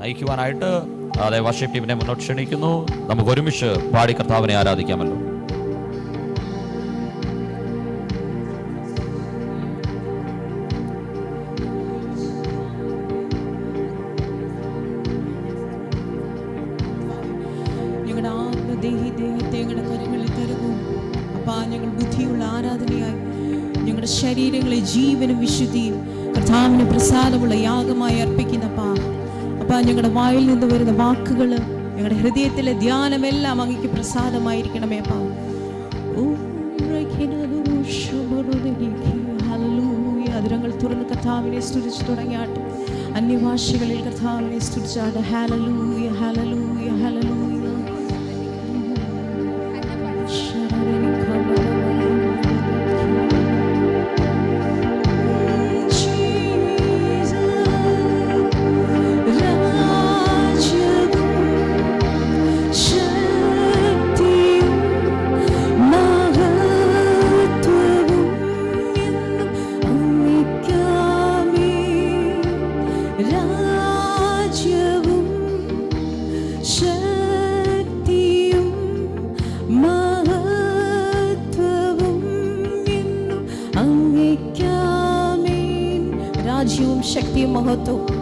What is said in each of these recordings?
നയിക്കുവാനായിട്ട് അതെ വർഷിപ്പ് ടീമിനെ മുന്നോട്ട് ക്ഷണിക്കുന്നു. നമുക്ക് ഒരുമിച്ച് പാടി കർത്താവിനെ ആരാധിക്കാമല്ലോ. ഞങ്ങളുടെ ആത്മദേഹത്തെ ഞങ്ങളുടെ കരങ്ങളിൽ തരുന്നു അപ്പാ. ഞങ്ങൾ ബുദ്ധിയുള്ള ആരാധനയായി ഞങ്ങളുടെ ശരീരങ്ങളെ ജീവനും വിശുദ്ധിയും കർത്താവിന് പ്രസാദമുള്ള യാഗമായി അർപ്പിക്കുന്നപ്പാ. അപ്പാ, ഞങ്ങളുടെ വായിൽ നിന്ന് വരുന്ന വാക്കുകൾ, ഞങ്ങളുടെ ഹൃദയത്തിലെ ധ്യാനമെല്ലാം അങ്ങേക്ക് പ്രസാദമായിരിക്കണമേ അപ്പാ. അതിരങ്ങൾ തുറന്ന് കർത്താവിനെ സ്തുതിച്ചു തുടങ്ങിയാട്ട്. അന്യഭാഷകളിൽ കർത്താവിനെ സ്തുതിച്ചാട്ട്. ഹല്ലേലൂയ ഹല്ലേലൂയ ഹല്ലേലൂയ. രാജ്യവും ശക്തിയും മഹത്വവും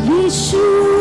യേശുവാ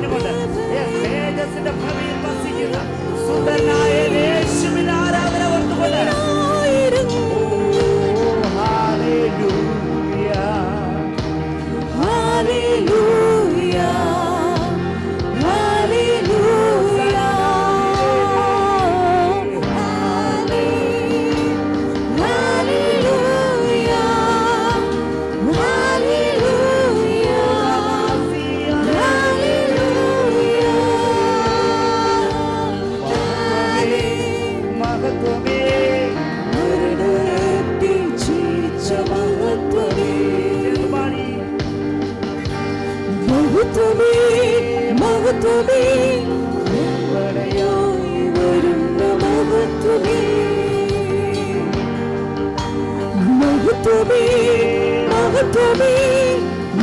പറഞ്ഞുകൊണ്ട് തേജസ്സിന്റെ ഭൂമിയിൽ വസിക്കുന്ന സുന്ദരനായ യേശുവിനെ ആരാധന കൊടുത്തുകൊണ്ട്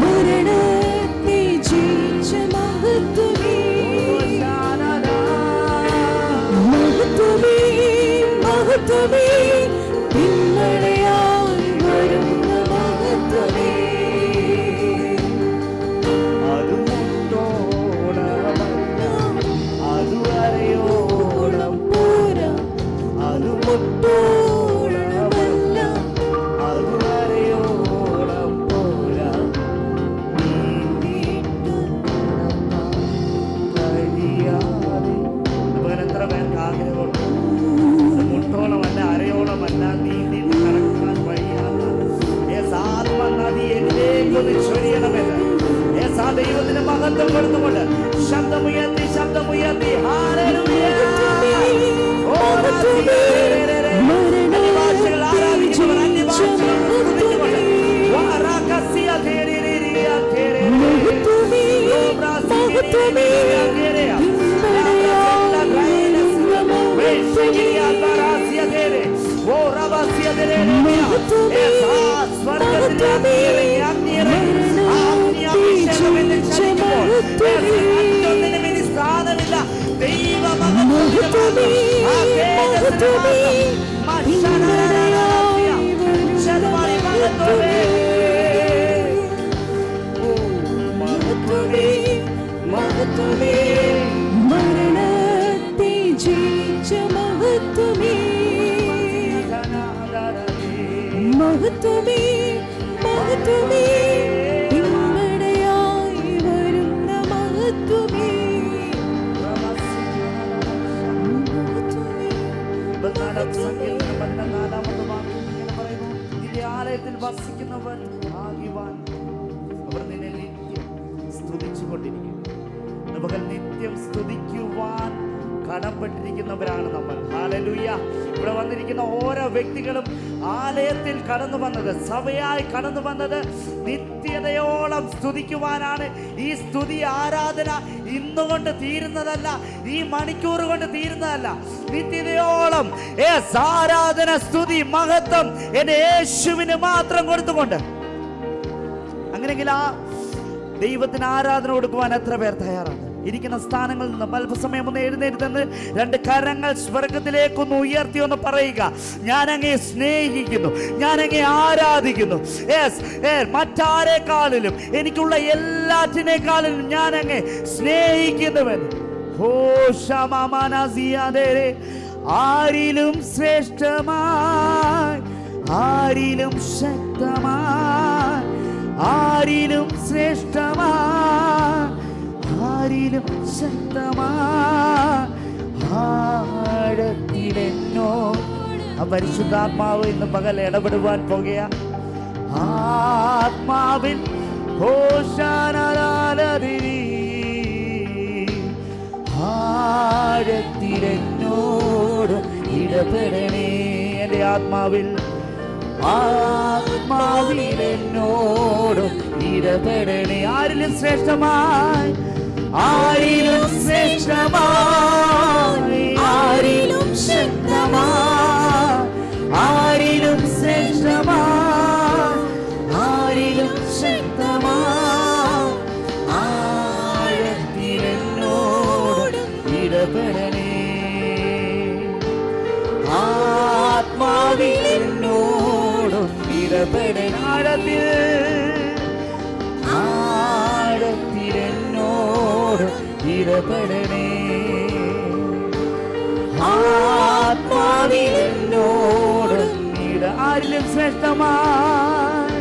മരണത്തെ ജയിച്ച മഹത്വമേ, മഹത്വമേ, മഹത്വമേ, പിന്മഴയായി വരുന്ന മഹത്വമേ. അതുവരെയോളം പോരാ, അത് മുട്ടോളമല്ല, അതുവരെയോളം പോരാ, കഴിയാതെ. അതുപോലെ എത്ര പേർക്ക് ആഗ്രഹമുണ്ട്, മുട്ടോളമല്ല, അരയോളമല്ല, നീന്തി കടക്കാൻ വഴിയാത്ത നദി എന്നിലേക്കൊന്ന് ചൊരിയണമെന്ന് ദൈവത്തിന് മഹത്വം കൊടുത്തുകൊണ്ട് ശബ്ദമുയർത്തി ശബ്ദമുയർത്തി ഹല്ലേലൂയ. അന്യഭാഷകൾ ആരാധിക്കുന്നവർ അന്യഭാഷകൾ സ്തുതിച്ചുകൊണ്ട് മരണത്തെ ജയിച്ച മഹത്വമേ, മഹത്വമേ, മഹത്വമേ, പിന്മഴയായി വരുന്ന മഹത്വമേ, നിന്റെ ആലയത്തിൽ വസിക്കുന്നവൻ ഭാഗ്യവാൻ, അവർ നിന്നെ നിത്യം സ്തുതിച്ചുകൊണ്ടിരിക്കും. നമുക്ക് നിത്യം സ്തുതിക്കുവാൻ കടപ്പെട്ടിരിക്കുന്നവരാണ് നമ്മൾ. ഹല്ലേലൂയ. ഇവിടെ വന്നിരിക്കുന്ന ഓരോ വ്യക്തികളും ആലയത്തിൽ കടന്നു വന്നത്, സഭയായി കടന്നു വന്നത് നിത്യതയോളം സ്തുതിക്കുവാനാണ്. ഈ സ്തുതി ആരാധന ഇന്നുകൊണ്ട് തീരുന്നതല്ല, ഈ മണിക്കൂർ കൊണ്ട് തീരുന്നതല്ല, നിത്യതയോളം ആരാധന, സ്തുതി, മഹത്വം എന്റെ യേശുവിന് മാത്രം കൊടുത്തുകൊണ്ട്. അങ്ങനെയെങ്കിൽ ആ ദൈവത്തിന് ആരാധന കൊടുക്കുവാൻ എത്ര പേർ തയ്യാറാണ്? ഇരിക്കുന്ന സ്ഥാനങ്ങളിൽ നിന്ന് അല്പസമയം ഒന്ന് എഴുന്നേറ്റ് രണ്ട് കരങ്ങൾ സ്വർഗത്തിലേക്കൊന്ന് ഉയർത്തി ഒന്ന് പറയുക, ഞാൻ അങ്ങേ സ്നേഹിക്കുന്നു, ഞാൻ അങ്ങേ ആരാധിക്കുന്നു. മറ്റാരെക്കാളിലും എനിക്കുള്ള എല്ലാറ്റിനേക്കാളിലും ഞാൻ അങ്ങേ സ്നേഹിക്കുന്നുവൻ. ആരിലും ശ്രേഷ്ഠമായി, ആരിലും ശക്തമായി, ആരിലും ശ്രേഷ്ഠമായി, ആരിലും ശക്തമാഴത്തിലെന്നോ. ആ പരിശുദ്ധാത്മാവ് ഇന്ന് പകൽ ഇടപെടുവാൻ പോകുക. ആത്മാവിൽ ആഴത്തിലെന്നോട് ഇടപെടണേ. എൻ്റെ ആത്മാവിൽ, ആത്മാവിലെന്നോടും ഇടപെടണേ. ആരിലും ശ്രേഷ്ഠമായി, ആരിലും ശ്രേഷ്ഠമായി, ആരിലും ശക്തമായി, ആരിലും ശ്രേഷ്ഠമായി, ആരിലും ശക്തമായി, ആഴത്തിലെന്നോടും ഇടപെടണേ. ആത്മാവിലെന്നോടും ഇടപെടണേ. ആഴത്തിലെന്നോടും ഇടപെടണേ. ആത്മാവിനോടും ആരിലും ശ്രേഷ്ഠമായി,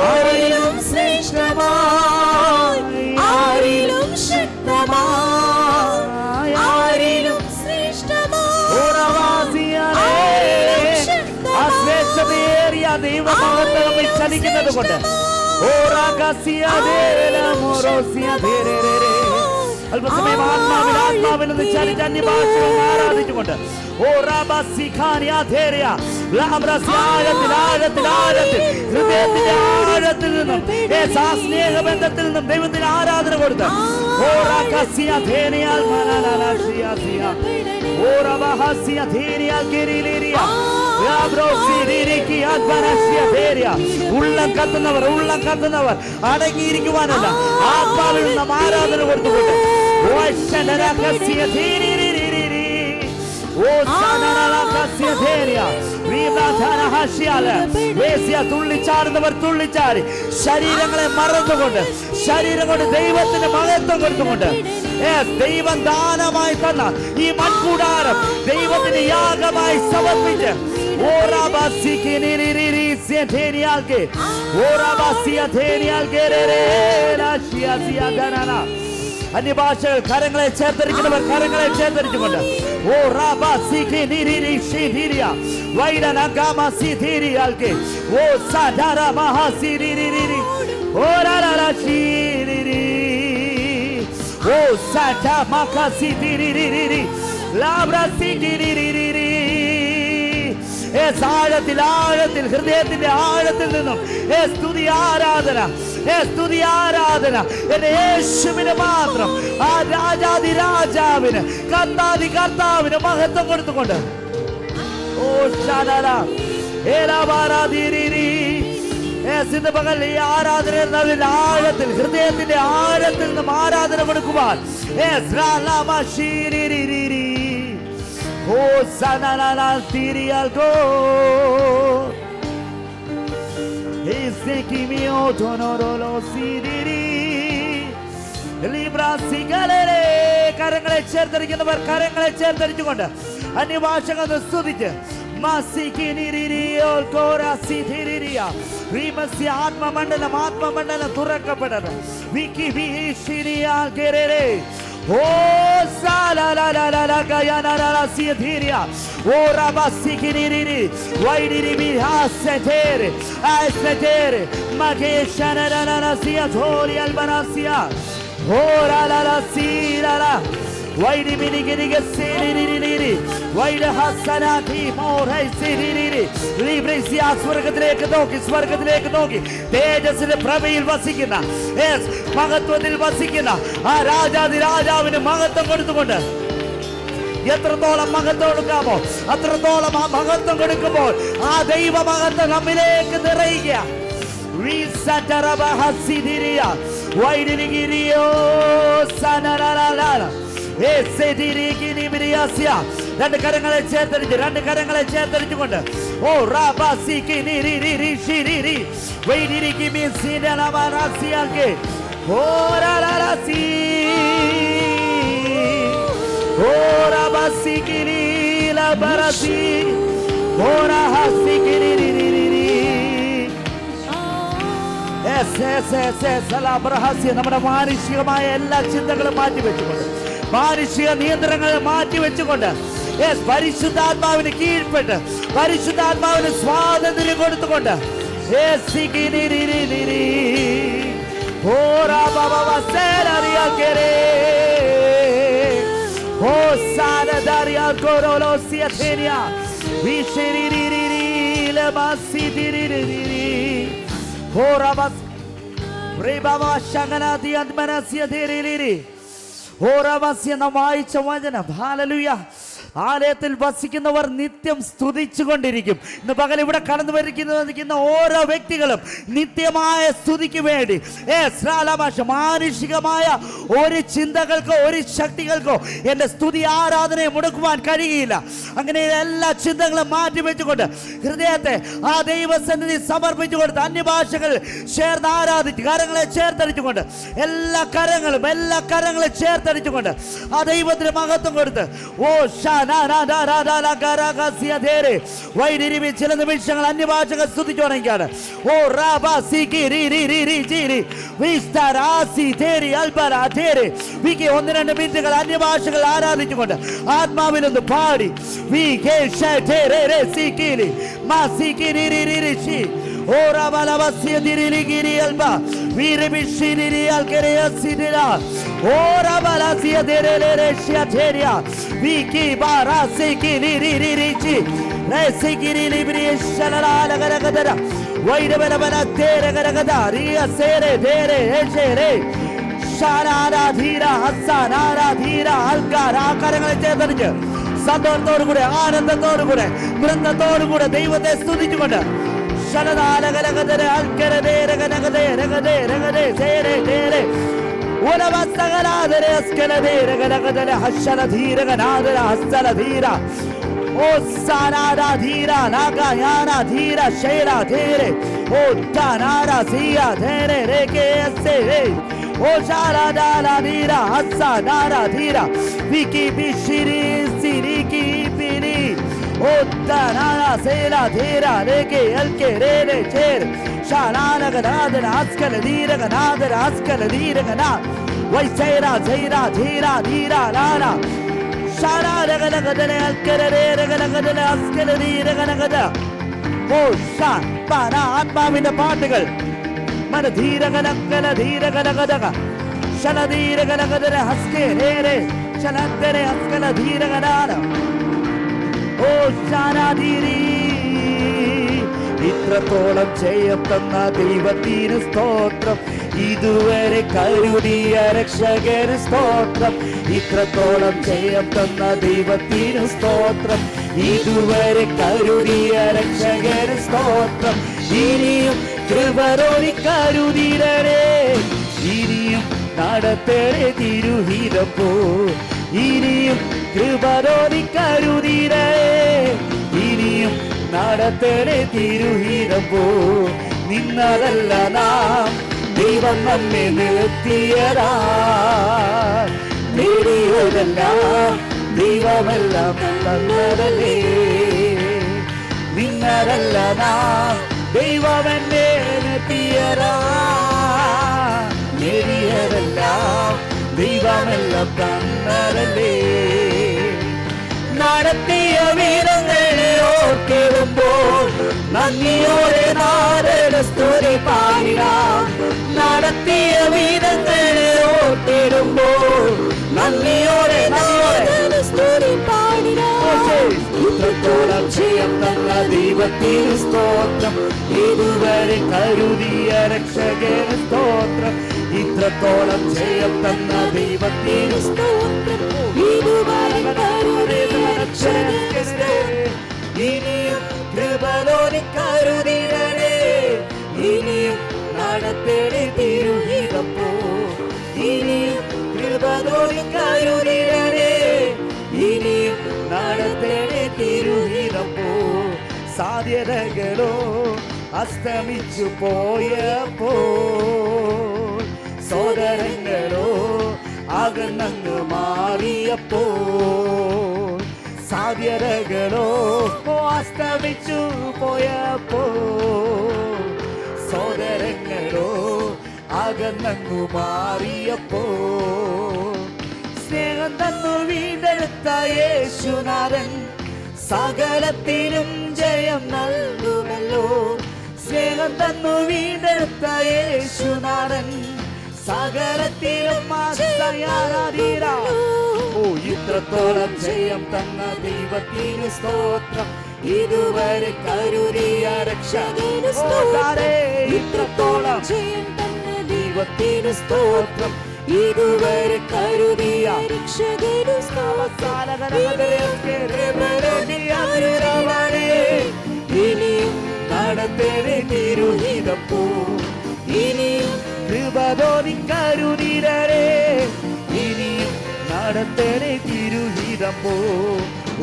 ആരിലും ശ്രേഷ്ഠമായി, ആരിലും ശക്തമായി, ആരിലും ശ്രേഷ്ഠമായി, ആ ശ്രേഷ്ഠതയേറിയ ദൈവമഹത്വം ചലിക്കുന്നത് കൊണ്ട് അല്പസമയം ആത്മാവിൽ നിന്ന് ചലിച്ച് അന്യഭാഷകൾ ആരാധിച്ചുകൊണ്ട് ഹൃദയത്തിന്റെ ആഴത്തിൽ നിന്നും സ്നേഹബന്ധത്തിൽ നിന്നും ദൈവത്തിന് ആരാധന കൊടുത്ത് ഉള്ളം കത്തുന്നവർ അടങ്ങിയിരിക്കുവാനല്ല, ആത്മാവിൽ നിന്നും ആരാധന കൊടുത്തുകൊണ്ട് തുള്ളിച്ചാടുന്നവർ തുള്ളിച്ചാടി ശരീരങ്ങളെ മറന്നുകൊണ്ട്, ശരീരം കൊണ്ട് ദൈവത്തിന്റെ മഹത്വം കൊടുത്തുകൊണ്ട്, ദൈവം ദാനമായി തന്ന ഈ മൺകൂടാരം ദൈവത്തിന് യാഗമായി സമർപ്പിച്ച് അന്യഭാഷകൾ കരങ്ങളെ ചേർത്തിരിക്കുന്നവർ കരങ്ങളെ ചേർത്തിരിച്ചുകൊണ്ട് ആഴത്തിൽ ഹൃദയത്തിന്റെ ആഴത്തിൽ നിന്നും സ്തുതി ആരാധന എന്റെ യേശുവിന് മാത്രം, ആ രാജാതി രാജാവിന് കർത്താതി കർത്താവിന് മഹത്വം കൊടുത്തുകൊണ്ട് പകൽ ഈ ആരാധന ആഴത്തിൽ ഹൃദയത്തിന്റെ ആഴത്തിൽ നിന്നും ആരാധന കൊടുക്കുവാൻ കരങ്ങളെ ചേർത്തിരിക്കുന്നവർ കരങ്ങളെ ചേർത്തിരിച്ചുകൊണ്ട് അന്യഭാഷകൾ സ്തുതിച്ച് ആത്മമണ്ഡലം തുറക്കപ്പെട്ടത്. സ്വർഗത്തിലേക്ക് നോക്കി തേജസ്സിന്റെ പ്രഭയിൽ വസിക്കുന്ന, മഹത്വത്തിൽ വസിക്കുന്ന ആ രാജാതി രാജാവിന് മഹത്വം കൊടുത്തുകൊണ്ട് എത്രത്തോളം മഹത്വം കൊടുക്കാമോ അത്രത്തോളം ആ മഹത്വം കൊടുക്കുമ്പോൾ ആ ദൈവ മഹത്വം നമ്മിലേക്ക് നിറയുക. രണ്ട് കരങ്ങളെ ചേർത്തടിച്ചുകൊണ്ട് നമ്മുടെ മാനുഷികമായ എല്ലാ ചിന്തകളും മാറ്റിവെച്ചുകൊണ്ട്, മാനുഷിക നിയന്ത്രണങ്ങൾ മാറ്റിവെച്ചുകൊണ്ട് പരിശുദ്ധാത്മാവിന് കീഴ്പ്പെട്ട് പരിശുദ്ധാത്മാവിന് സ്വാതന്ത്ര്യം കൊടുത്തുകൊണ്ട് വായിച്ച വചനം ഹല്ലേലൂയ ആലയത്തിൽ വസിക്കുന്നവർ നിത്യം സ്തുതിച്ചുകൊണ്ടിരിക്കും. ഇന്ന് പകൽ ഇവിടെ കടന്നു വരിക്കുന്ന ഓരോ വ്യക്തികളും നിത്യമായ സ്തുതിക്ക് വേണ്ടി മാനുഷികമായ ഒരു ചിന്തകൾക്കോ ഒരു ശക്തികൾക്കോ എൻ്റെ സ്തുതി ആരാധനയെ മുടക്കുവാൻ കഴിയില്ല. അങ്ങനെ എല്ലാ ചിന്തകളും മാറ്റിവെച്ചുകൊണ്ട് ഹൃദയത്തെ ആ ദൈവസന്നിധി സമർപ്പിച്ചുകൊണ്ട് അന്യഭാഷകൾ ചേർന്ന് ആരാധിച്ച് കരങ്ങളെ ചേർത്തടിച്ചുകൊണ്ട് എല്ലാ കരങ്ങളും ചേർത്തടിച്ചുകൊണ്ട് ആ ദൈവത്തിന് മഹത്വം കൊടുത്ത് വൈദ്യുതി ചില നിമിഷങ്ങൾ അന്യഭാഷകൾ സ്തുതിച്ചു തുടങ്ങിയാണ്. ഓ ഒന്ന് രണ്ട് മിനിറ്റുകൾ അന്യഭാഷകൾ ആരാധിച്ചുകൊണ്ട് ആത്മാവിലൊന്ന് പാടി Ora balavasia dirigiri alba, vire bishiri alkerea sidira. Ora balasia derere shiateria, viki bara siki liririchi, resikiri libri shalala lagaragadara. Vaida bana tere garagada, ria sere tere eshere. Sharara dhira hasanara dhira alkara karangale ചേർത്തടിച്ച് സന്തോഷത്തോടു കൂടെ ആനന്ദത്തോടു കൂടെ വൃന്ദത്തോടു കൂടെ ദൈവത്തെ സ്തുതിച്ചുകൊണ്ട് Ottanara sela thera reke alke rere cher shalana ganadana askal dira ganadana askal dira gana vai sera sera thera dira lana shalana ganadana alke rere ganadana askal dira ganada o sha para ആത്മാവിന്റെ പാട്ടുകൾ മന ധീര ഗനകല ധീര ഗനകദക ശല ധീര ഗനകദര ഹസ്കെ രേരെ ശലന്തരെ അസ്കല ധീര ഗനാന ഓ ശാനാധീരി ഇത്രത്തോളം ജയം തന്ന ദൈവത്തിന് സ്തോത്രം ഇതുവരെ കരുതിയ രക്ഷകന് സ്തോത്രം ഇത്രത്തോളം ജയം തന്ന ദൈവത്തിന് സ്തോത്രം ഇതുവരെ കരുതിയ രക്ഷകന് സ്തോത്രം ഇനിയും കൃപയോടെ കരുതിടണേ ഇനിയും നടത്തണേ തിരുഹിതം പോ ഇനിയും കൃപയോടെ കരുതിടേ ഇനിയും നടത്തണേ തിരുഹിതം പോ നിന്നതല്ല നാം ദൈവം നമ്മെ നിർത്തിയതാ നേടിയതല്ല ദൈവമെല്ലാം തന്നതല്ലേ നിന്നതല്ല നാം ദൈവമെന്നെ നിർത്തിയതാ നേടിയതെല്ലാം ദൈവമെല്ലാം തന്നതല്ലേ നടത്തിയ വീരങ്ങളെ ഓർത്തിടുമ്പോൾ നന്ദിയോടെ നാരട സ്തുതി പാടിടാം നടത്തിയ വീരങ്ങളെ ഓർത്തിടുമ്പോൾ നന്ദിയോടെ സ്തുതി പാടിടാം ഇത്രത്തോളം ജയം തന്ന ദൈവത്തിന് സ്തോത്രം ഇതുവരെ കരുതിയ രക്ഷകന് സ്തോത്രം ഇത്രത്തോളം ജയം തന്ന ദൈവത്തിന് സ്തോത്രം ഇതുവരെ കരുതിയ രക്ഷകന് സ്തോത്രം ഇനിയും കൃപയോടെ കരുതിടണേ ഇനിയും നടത്തണേ തിരുഹിതം പോ ഇനിയും കൃപയോടെ കരുതിടണേ ഇനിയും നടത്തണേ തിരുഹിതം പോ സാധ്യതകളോ അസ്തമിച്ചു പോയപ്പോ സോദരങ്ങളോ അകന്നങ്ങ് മാറിയപ്പോ സാധ്യതകളോ അസ്തമിച്ചു പോയപ്പോ സോദരങ്ങളോ അകന്നങ്ങു മാറിയപ്പോ സ്നേഹം തന്നു വീണ്ടെടുത്ത യേശുനാഥൻ സകലത്തിലും ജയം നൽകുമല്ലോ സ്നേഹം തന്നു വീണ്ടെടുത്ത യേശുനാഥൻ സകലത്തിലും ഇത്രത്തോളം ജയം തന്ന ദൈവത്തിന് സ്തോത്രം ഇതുവരെ കരുതിയ രക്ഷകന് സ്തോത്രം ഇത്രത്തോളം ജയം തന്ന ദൈവത്തിന് സ്തോത്രം ഇതുവരെ കരുതിയ രക്ഷകന് സ്തോത്രം നടത്തണേ തിരുഹിതം പോ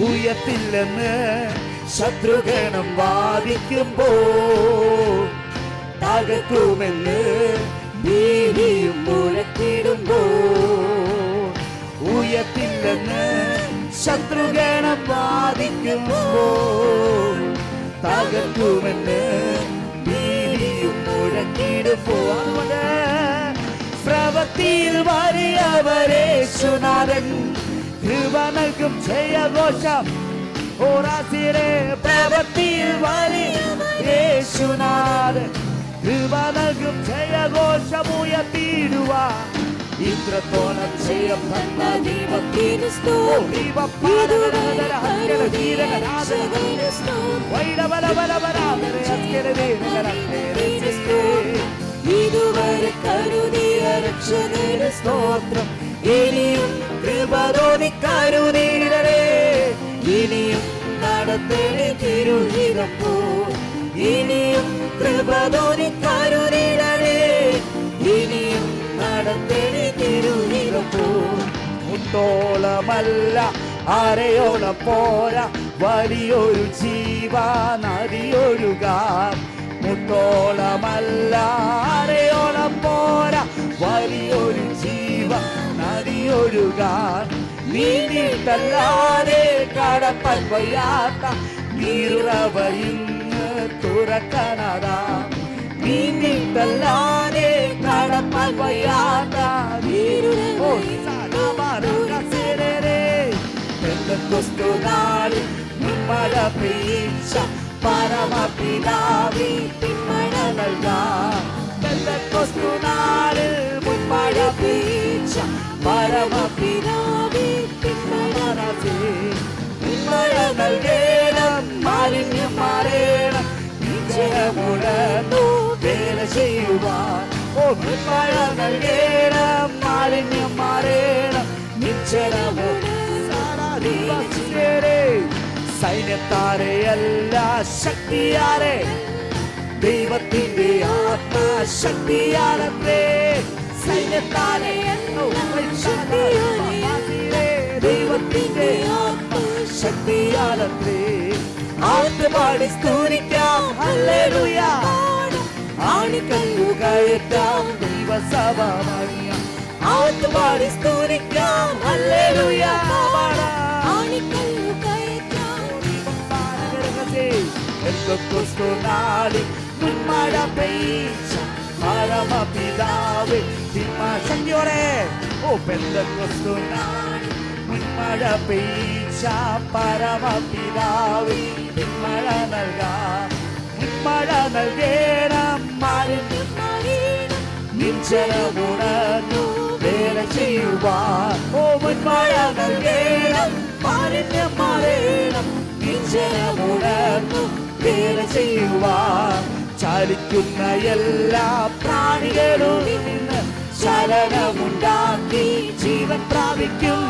ഉയർത്തില്ലെന്ന് ശത്രുഗണം വാദിക്കുമ്പോ തകർക്കുമെന്ന് ഭീതിയും മുഴക്കിടുമ്പോ ഉയർത്തില്ലെന്ന് ശത്രുഗണം വാദിക്കുമ്പോ തകർക്കുമെന്ന് ഭീതിയും മുഴക്കിടുമ്പോ അതുകൊണ്ട് പ്രവൃത്തിയിൽ വലിയവരേശുനാഥൻ കൃപ നൽകും ജയഘോഷം ഓറാസിരെ പ്രവൃത്തിയിൽ വലിയവരേശുനാഥൻ കൃപ നൽകും ജയഘോഷമുയർത്തിയിടുവാ ഇത്രത്തോളം ജയം തന്ന ദൈവത്തിന് ഇതുവരെ കരുതിയ രക്ഷകന് സ്തോത്രം ഇനിയും കൃപ തോന്നി കരുതീരേ ഇനിയും നടത്തണേ തിരുഹിതം പോ ഇനിയും കൃപ തോന്നി കരുതീരേ ഇനിയും നടത്തണേ തിരുഹിതം പോ മുട്ടോളമല്ല അരയോളം പോരാ വലിയൊരു ജീവനദിയൊഴുകാൻ മുട്ടോളമല്ല അരയോളം പോരാ വലിയൊരു ജീവനദിയൊഴുകാൻ നീണ്ടിട്ടല്ലാതെ കടപ്പാൻ വയ്യാത്ത നീറുറവയിന്ന് തുറക്കണതാ നീണ്ടിട്ടല്ലാതെ കടപ്പാൻ വയ്യാത്ത നാളിൽ മഴ പെയ്ച്ച പരമപിതാവി മഴ നൽകാം നാളിൽ മഴ പെയ്ച്ച പരമപിതാവി മഴ നൽകേണം മാലിന്യം മാറേണം ജനമുടന്നു വേല ചെയ്യുവാൻ മഴ നൽകേണം മാലിന്യം മാറേണം സൈന്യത്താരെയല്ല ശക്തിയാരെ ദൈവത്തിന്റെ ആത്മശക്തിയാലത്രേ സൈന്യത്താരെയല്ല ദൈവത്തിന്റെ ആത്മശക്തിയാലത്രേ ആത്മാടി സ്തുതിക്കാം ഹല്ലേലൂയ ആണിക്കല്ലു കയറ്റാം ദൈവസഭ മണിയാം ആത്മാടി സ്തുതിക്കാം ഹല്ലേലൂയ ആണിക്കല്ലു കയറ്റാം നാളിൽ മുൻമഴ പെയ്ച്ച പരമപിതാവേ ശക്തിയോടെ ഓ പെന്തക്കോസ്തു നാളിൽ മുൻമഴ പെയ്ച്ച പരമപിതാവേ മഴ നൽകാം മഴ നൽകേണം മാലിന്യം നിഞ്ചനമുണർന്നു വേല ചെയ്യുവാൻ ഓ മഴ നൽകേണം മാലിന്യം മാറേണം നിഞ്ചനമുണർന്നു വേല ചെയ്യുവാൻ ചലിക്കുന്ന എല്ലാ പ്രാണികളും നിന്ന് ചലനമുണ്ടാക്കി ജീവൻ പ്രാപിക്കും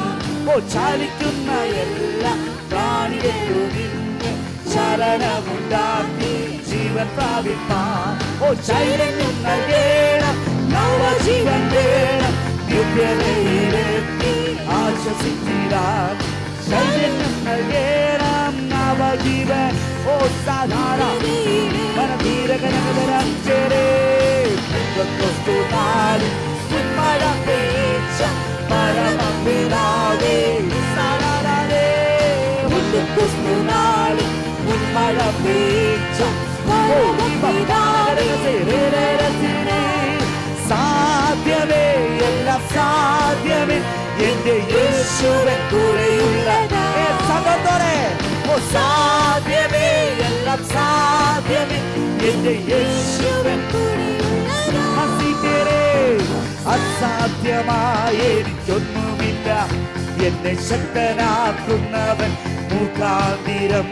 ഓ ചലിക്കുന്ന എല്ലാ പ്രാണികളും നിന്ന് ചലനമുണ്ടാക്കി ജീവൻ പ്രാപിപ്പാൻ ഓ ചൈതന്യം നൽകേണം നവജീവൻ വേണം ദിവ്യതയിലെത്തി ആശ്വസിച്ചിടാൻ ചൈതന്യം നൽകേണം നവജീവൻ ഓ സാധാരണ മനധീരകനകരഞ്ചരേ നാളിൽ മഴ പെയ്ച്ച പരമപിതാവേ സാധാരണേ നാളിൽ മഴ പെയ്ച്ച സാധ്യമേ എല്ലാം സാധ്യമേ എന്റെ യേശുവൻ കൂടെയുള്ള സഹോദരേ ഓ സാധ്യമേ എല്ലാം സാധ്യമേ എന്റെ യേശുവൻ അസാധ്യമായ എനിക്കൊന്നുമില്ല എന്നെ ശക്തനാക്കുന്നവൻ മുഖാന്തിരം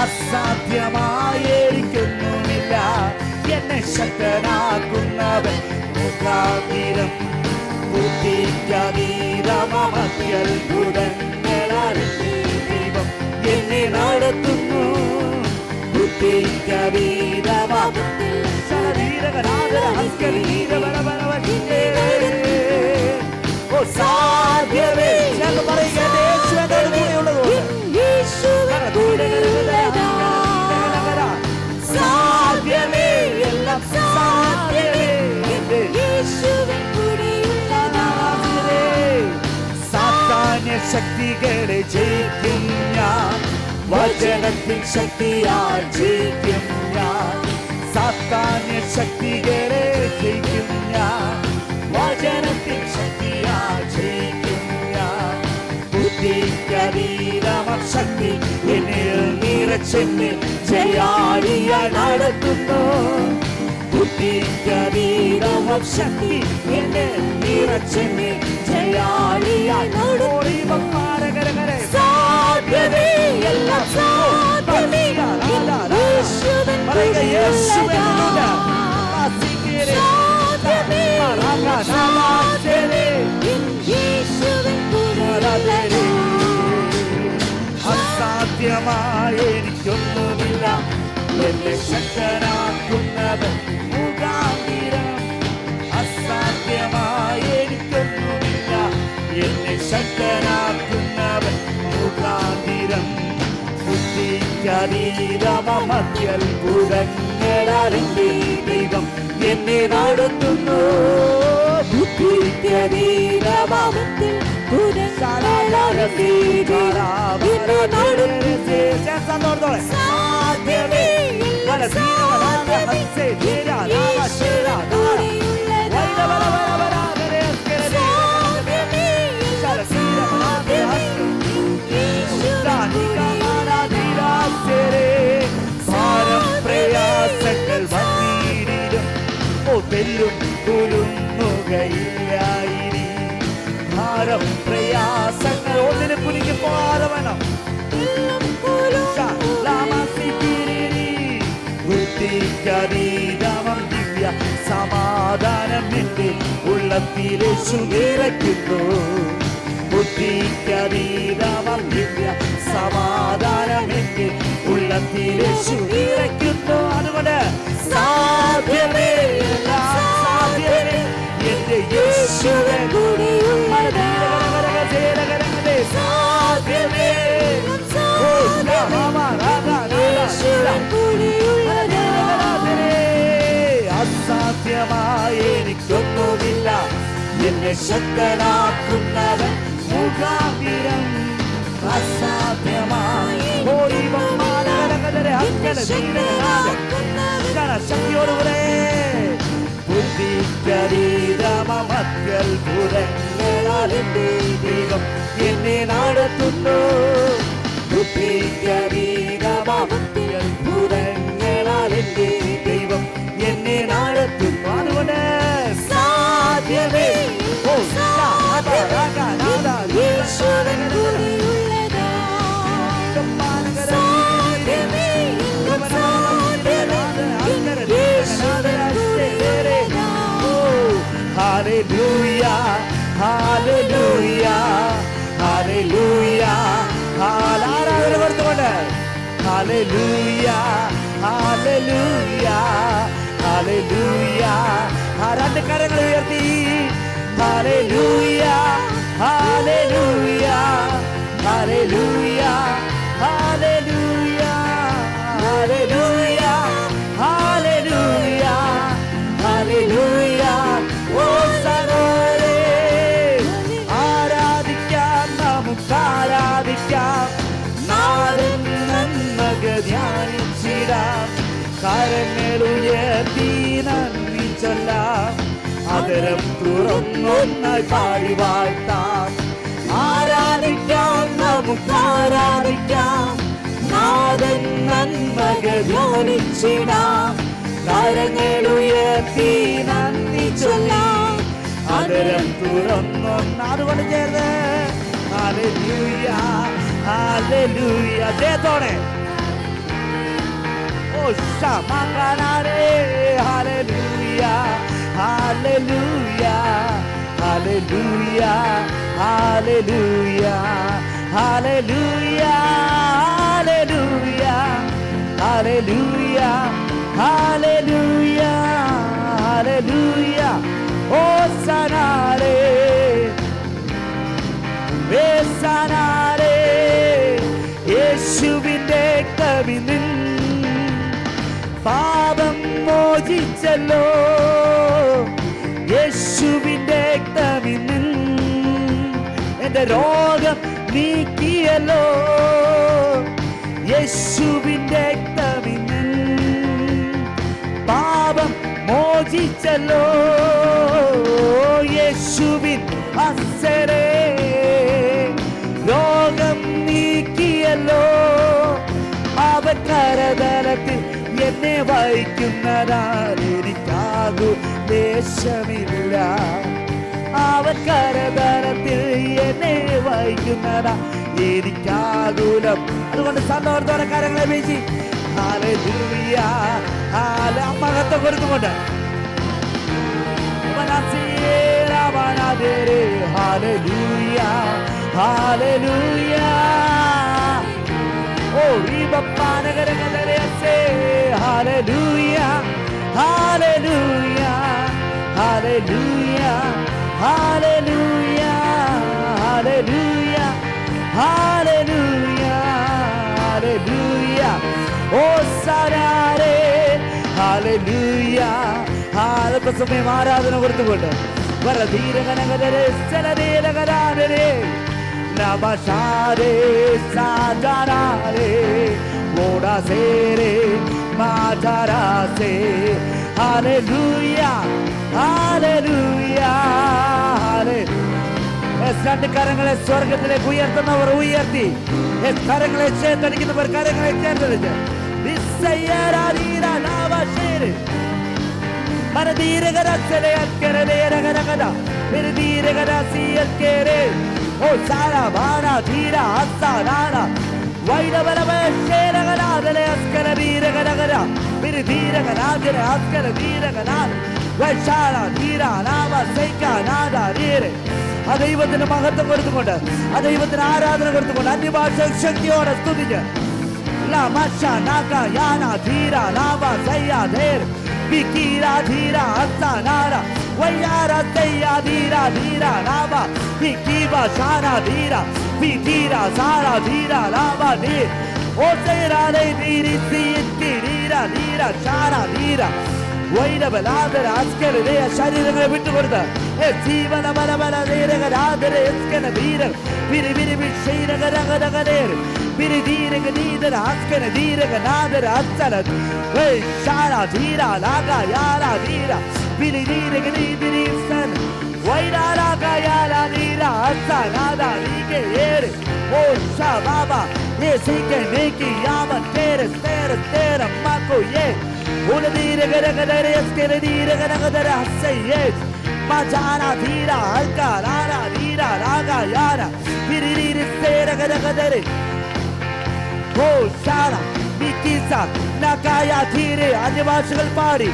അസാധ്യമായ എനിക്കൊന്നുമില്ല എന്നെ ശക്തനാക്കുന്നവൻ മുഖാന്തിരം ബുദ്ധിക്കതീതമത്യത്ഭുതങ്ങളാൽ ദൈവം എന്നെ നടത്തുന്നു സാധ്യമേ ചേർന്ന് പറയുക, എന്റെ യേശു എന്നോട് കൂടെയുള്ളതുകൊണ്ട്. സാധ്യമേ, എല്ലാം സാധ്യമേ, എന്റെ സാത്താന്യ ശക്തികളെ ജയിക്കും ഞാൻ, വചനത്തിൻ ശക്തിയാൽ ജയിക്കും ഞാൻ. സാത്താന്യ ശക്തികളെ ജയിക്കും ഞാൻ, വചനത്തിൻ ശക്തിയാൽ ജയിക്കും ഞാൻ. ബുദ്ധിക്കതീതമാം ശക്തി എന്നിൽ നിറച്ചെന്നെ ജയാളിയായി നടത്തുന്നു. ബുദ്ധിക്കതീതമാം ശക്തി എന്നിൽ നിറച്ചെന്നെ ജയാളിയായി നടത്തുന്നു. സാധ്യമേ, എല്ലാം സാധ്യമേ, പറയുക യേശുവിനുള്ള അസാധ്യമായ എനിക്കൊന്നുമില്ല, എന്നെ ശക്തനാക്കുന്നവൻ മുഖാന്തരം. അസാധ്യമായ എനിക്കൊന്നുമില്ല, എന്നെ ശക്തനാക്കുന്നവൻ മുഖാന്തരം. ബുദ്ധിക്കതീതമത്യത്ഭുതങ്ങളറിന്റെ ദൈവം എന്നെ നടത്തുന്നു. ബുദ്ധിക്കതീതമത്തിൽ സാധ്യമേ, പ്രയാസങ്ങൾ വന്നിടും തെല്ലും കുലുങ്ങുകയില്ലായിരി. ഭാരം പ്രയാസങ്ങൾ ഒന്നിനും കുലുങ്ങി പോകാതെ വേണം. ബുദ്ധിക്കതീതമം ദിവ്യ സമാധാനം എന്റെ ഉള്ളത്തിലേശു നിറയ്ക്കുന്നു. ബുദ്ധിക്കതീതമം ദിവ്യ സമാധാനം എന്റെ ഉള്ളത്തിലേശു നിറയ്ക്കുന്നു. അതുകൊണ്ട് സാധ്യമേ, സാധ്യമേ, എന്റെ യേശുവേ കൂടെയുള്ളതാ. സാധ്യമേ, അസാധ്യമായ എനിക്കൊന്നുമില്ല, എന്നെ ശക്തനാക്കുന്നവൻ മുഖാന്തരം. അസാധ്യമായ ശക്തിയോടുകൂടെ ബുദ്ധിക്കതീതമത്യത്ഭുതങ്ങളാൽ എന്റെ ദൈവം എന്നെ നടത്തുന്നു. ബുദ്ധിക്കതീതമത്യത്ഭുതങ്ങളാൽ എന്റെ ദൈവം എന്നെ നടത്തുന്നു. അതുകൊണ്ട് സാധ്യമേ, Hallelujah, hallelujah, hallelujah, hallelujah, hallelujah, hallelujah. രണ്ട് കരങ്ങൾ ഉയർത്തി hallelujah, hallelujah, hallelujah, hallelujah, hallelujah, hallelujah, hallelujah. ആരാധിക്കാം, നമുക്ക് ആരാധിക്കാം, നാളെ നന്മക ധ്യാനിച്ചിടാം. കരങ്ങളുയർത്തി നന്ദി ചൊല്ലാം, അതരം തുറന്നൊന്നായി പാടി വാഴ്ത്താം. ആരാധിക്കാം, നമുക്ക് ആരാധിക്കാം, നാഥൻ നന്മക ധ്യാനിച്ചിടാം. കരങ്ങളുയർത്തി നന്ദി ചൊല്ലാം, അതരം തുറന്നൊന്ന്. അതുകൊണ്ട് ചേർന്ന് ഹല്ലേലൂയ, ഹല്ലേലൂയ ജയത്തോടെ ഓ ശമകാനാരേ. ഹല്ലേലൂയ, ഹല്ലേലൂയ, ഹല്ലേലൂയ, ഹല്ലേലൂയ, ഹല്ലേലൂയ, ഹല്ലേലൂയ, ഹല്ലേലൂയ, ഹല്ലേലൂയ. ഓ സനാരേ വേസാനാരേ യേശുവിന്റെ കവിനിൻ പാപം മോചിച്ചല്ലോ, യേശുവിന്റെ കവിനിൻ എന്റെ രോഗം നീക്കിയല്ലോ, യേശുവിന്റെ കവിനിൻ പാപം മോചിച്ചല്ലോ, യേശുവിൻ അസരേ രോഗം നീക്കിയല്ലോ, അവൻ കരതലത്തിൽ എന്നെ വഹിക്കുന്നതാൽ എനിക്കാകൂ ദേശമില്ല, അവൻ കരതലത്തിൽ എന്നെ വഹിക്കുന്നതാ എനിക്കാകൂലം. അതുകൊണ്ട് സന്തോഷത്തോടെ കരങ്ങളെ വീശി ഹല്ലേലൂയ മഹത്വം കൊടുത്തുകൊണ്ട് ഹല്ലേലൂയ ഹല്ലേലൂയ ഓ ഹല്ലേലൂയ ഹല്ലേലൂയ ഹല്ലേലൂയ ഹല്ലേലൂയ ഹല്ലേലൂയ ഹല്ലേലൂയ ഹല്ലേലൂയ ഓ സരാരേ ഹല്ലേലൂയ. അല്പസമയം ആരാധന കൊടുത്തുകൊണ്ട് വരധീരകനകരേ സ്ഥലധീരകരാരേ നമശാരേ സാജാരേ ഓടാസേരേ മാജാരാസേ ഹല്ലേലൂയ ഹല്ലേലൂയ ഹല്ലേലൂയ. രണ്ട് കരങ്ങളെ സ്വർഗത്തിലേക്ക് ഉയർത്തുന്നവർ ഉയർത്തി, കരങ്ങളെ ചേർത്തടിക്കുന്നവർ കരങ്ങളെ ചേർത്തടിച്ച് ഓ സാരാ ബാരാ ധീര അസാനാന വൈഡവലവ ശേരകനാദലെ അസ്കര ധീരകനകര വിരുധീരകനാദലെ അസ്കര ധീരകനാദ വൈശാല ധീര നാമ സൈക്കാനാദ ധീരെ. ആ ദൈവത്തിന് മഹത്വം കൊടുത്തുകൊണ്ട്, ആ ദൈവത്തിന് ആരാധന കൊടുത്തുകൊണ്ട് അന്യഭാഷ ശക്തിയോടെ സ്തുതിച്ച് ശരീരങ്ങളെ വിട്ടുകൊടുത്ത് ജീവന ബലബല Majana dhira halka rara dhira raga yara piriri sera gada gadare ho shara mikisa nakaya dhire anivashgal paadi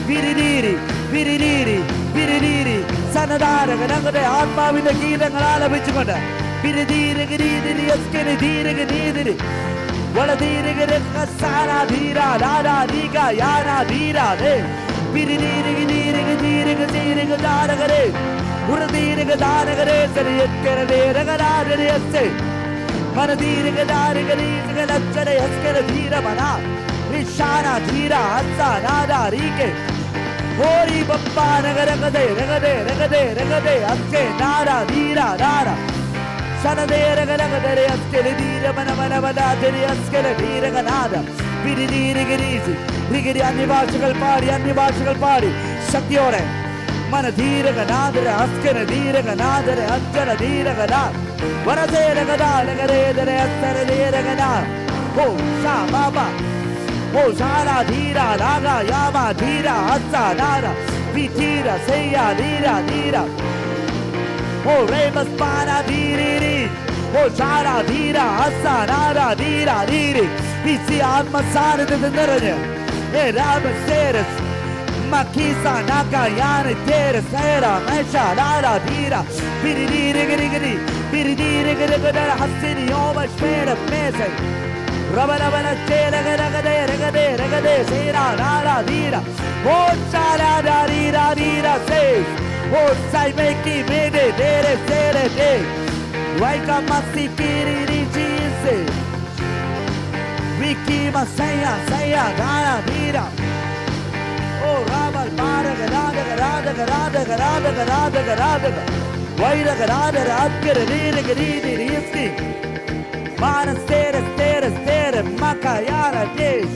viririri viririri viririri sanadara ganagade aatmavinte geethangal alapichukonda viririri giridiri askene dhire giridiri wala dhire gada sara dhira rara dhiga yara dhira de viririri giridiri giridiri giridiri daragare uradiri gadaragare sariyekere ragarare asse manadiri gadaragare galachare askere dhira bana vishana dhira atsa nada rike hori bappa nagara gade ragade ragade ragade aske nada dhira nada sanade ragadare askere dhira bana bana bana dhira askere dhira ganada viririri girisi rigiri anivashgal paadi ശക്തിയോടെ മനധീരകനാദര അസ്കര ധീരകനാദര അജ്ജന ധീരകനാ വരധേരകനാദരകരേദര അസ്തരധീരകനാ ഓ ഷാ ബാബ ഓ ഷാരാ ധീര രാഗ യാമ ധീര അസ്സ നാര വിധീര സയ്യ ധീര ധീര ഓ റേമസ്പാന ധീരിരി ഓ ഷാരാ ധീര അസ്സ നാര ധീര ധീരി VC ആത്മസാന്നിധ്യത്തിൽ നിറഞ്ഞ് ഏ രാമസേരസ് Makisa naka yana tere sera mesha lara dhira viridiri girigiri viridiri girigiri hasini yoma shmera mese rabana bana chela gade gade gade sera lara dhira o chala dhira dhira se o sai meki mede tere sere de Waika masikiri jise. Wiki masaya saya dara dira. Oh Rabal bara garada garada garada garada garada garada. Waira garada radkere dira garidi riski. Mana stere stere stere makayara desh.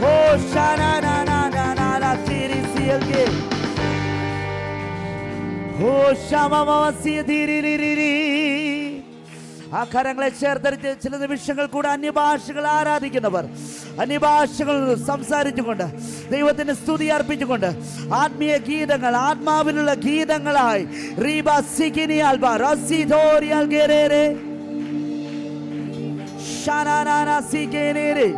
Oh shana na na na na na tiri sielge. Oh shama mama siediri. ആ കരങ്ങളെ ചേർത്തരിച്ച് ചില നിമിഷങ്ങൾ കൂടെ അന്യഭാഷകൾ ആരാധിക്കുന്നവർ അന്യഭാഷകൾ സംസാരിച്ചുകൊണ്ട് ദൈവത്തിന് സ്തുതി അർപ്പിച്ചുകൊണ്ട് ആത്മീയ ഗീതങ്ങൾ ആത്മാവിലുള്ള ഗീതങ്ങളായി റീബ സികിനി ആൽബ റസിദോരിയൽ ഗെരേരെ ഷാനാനാ സിഗെനേരെ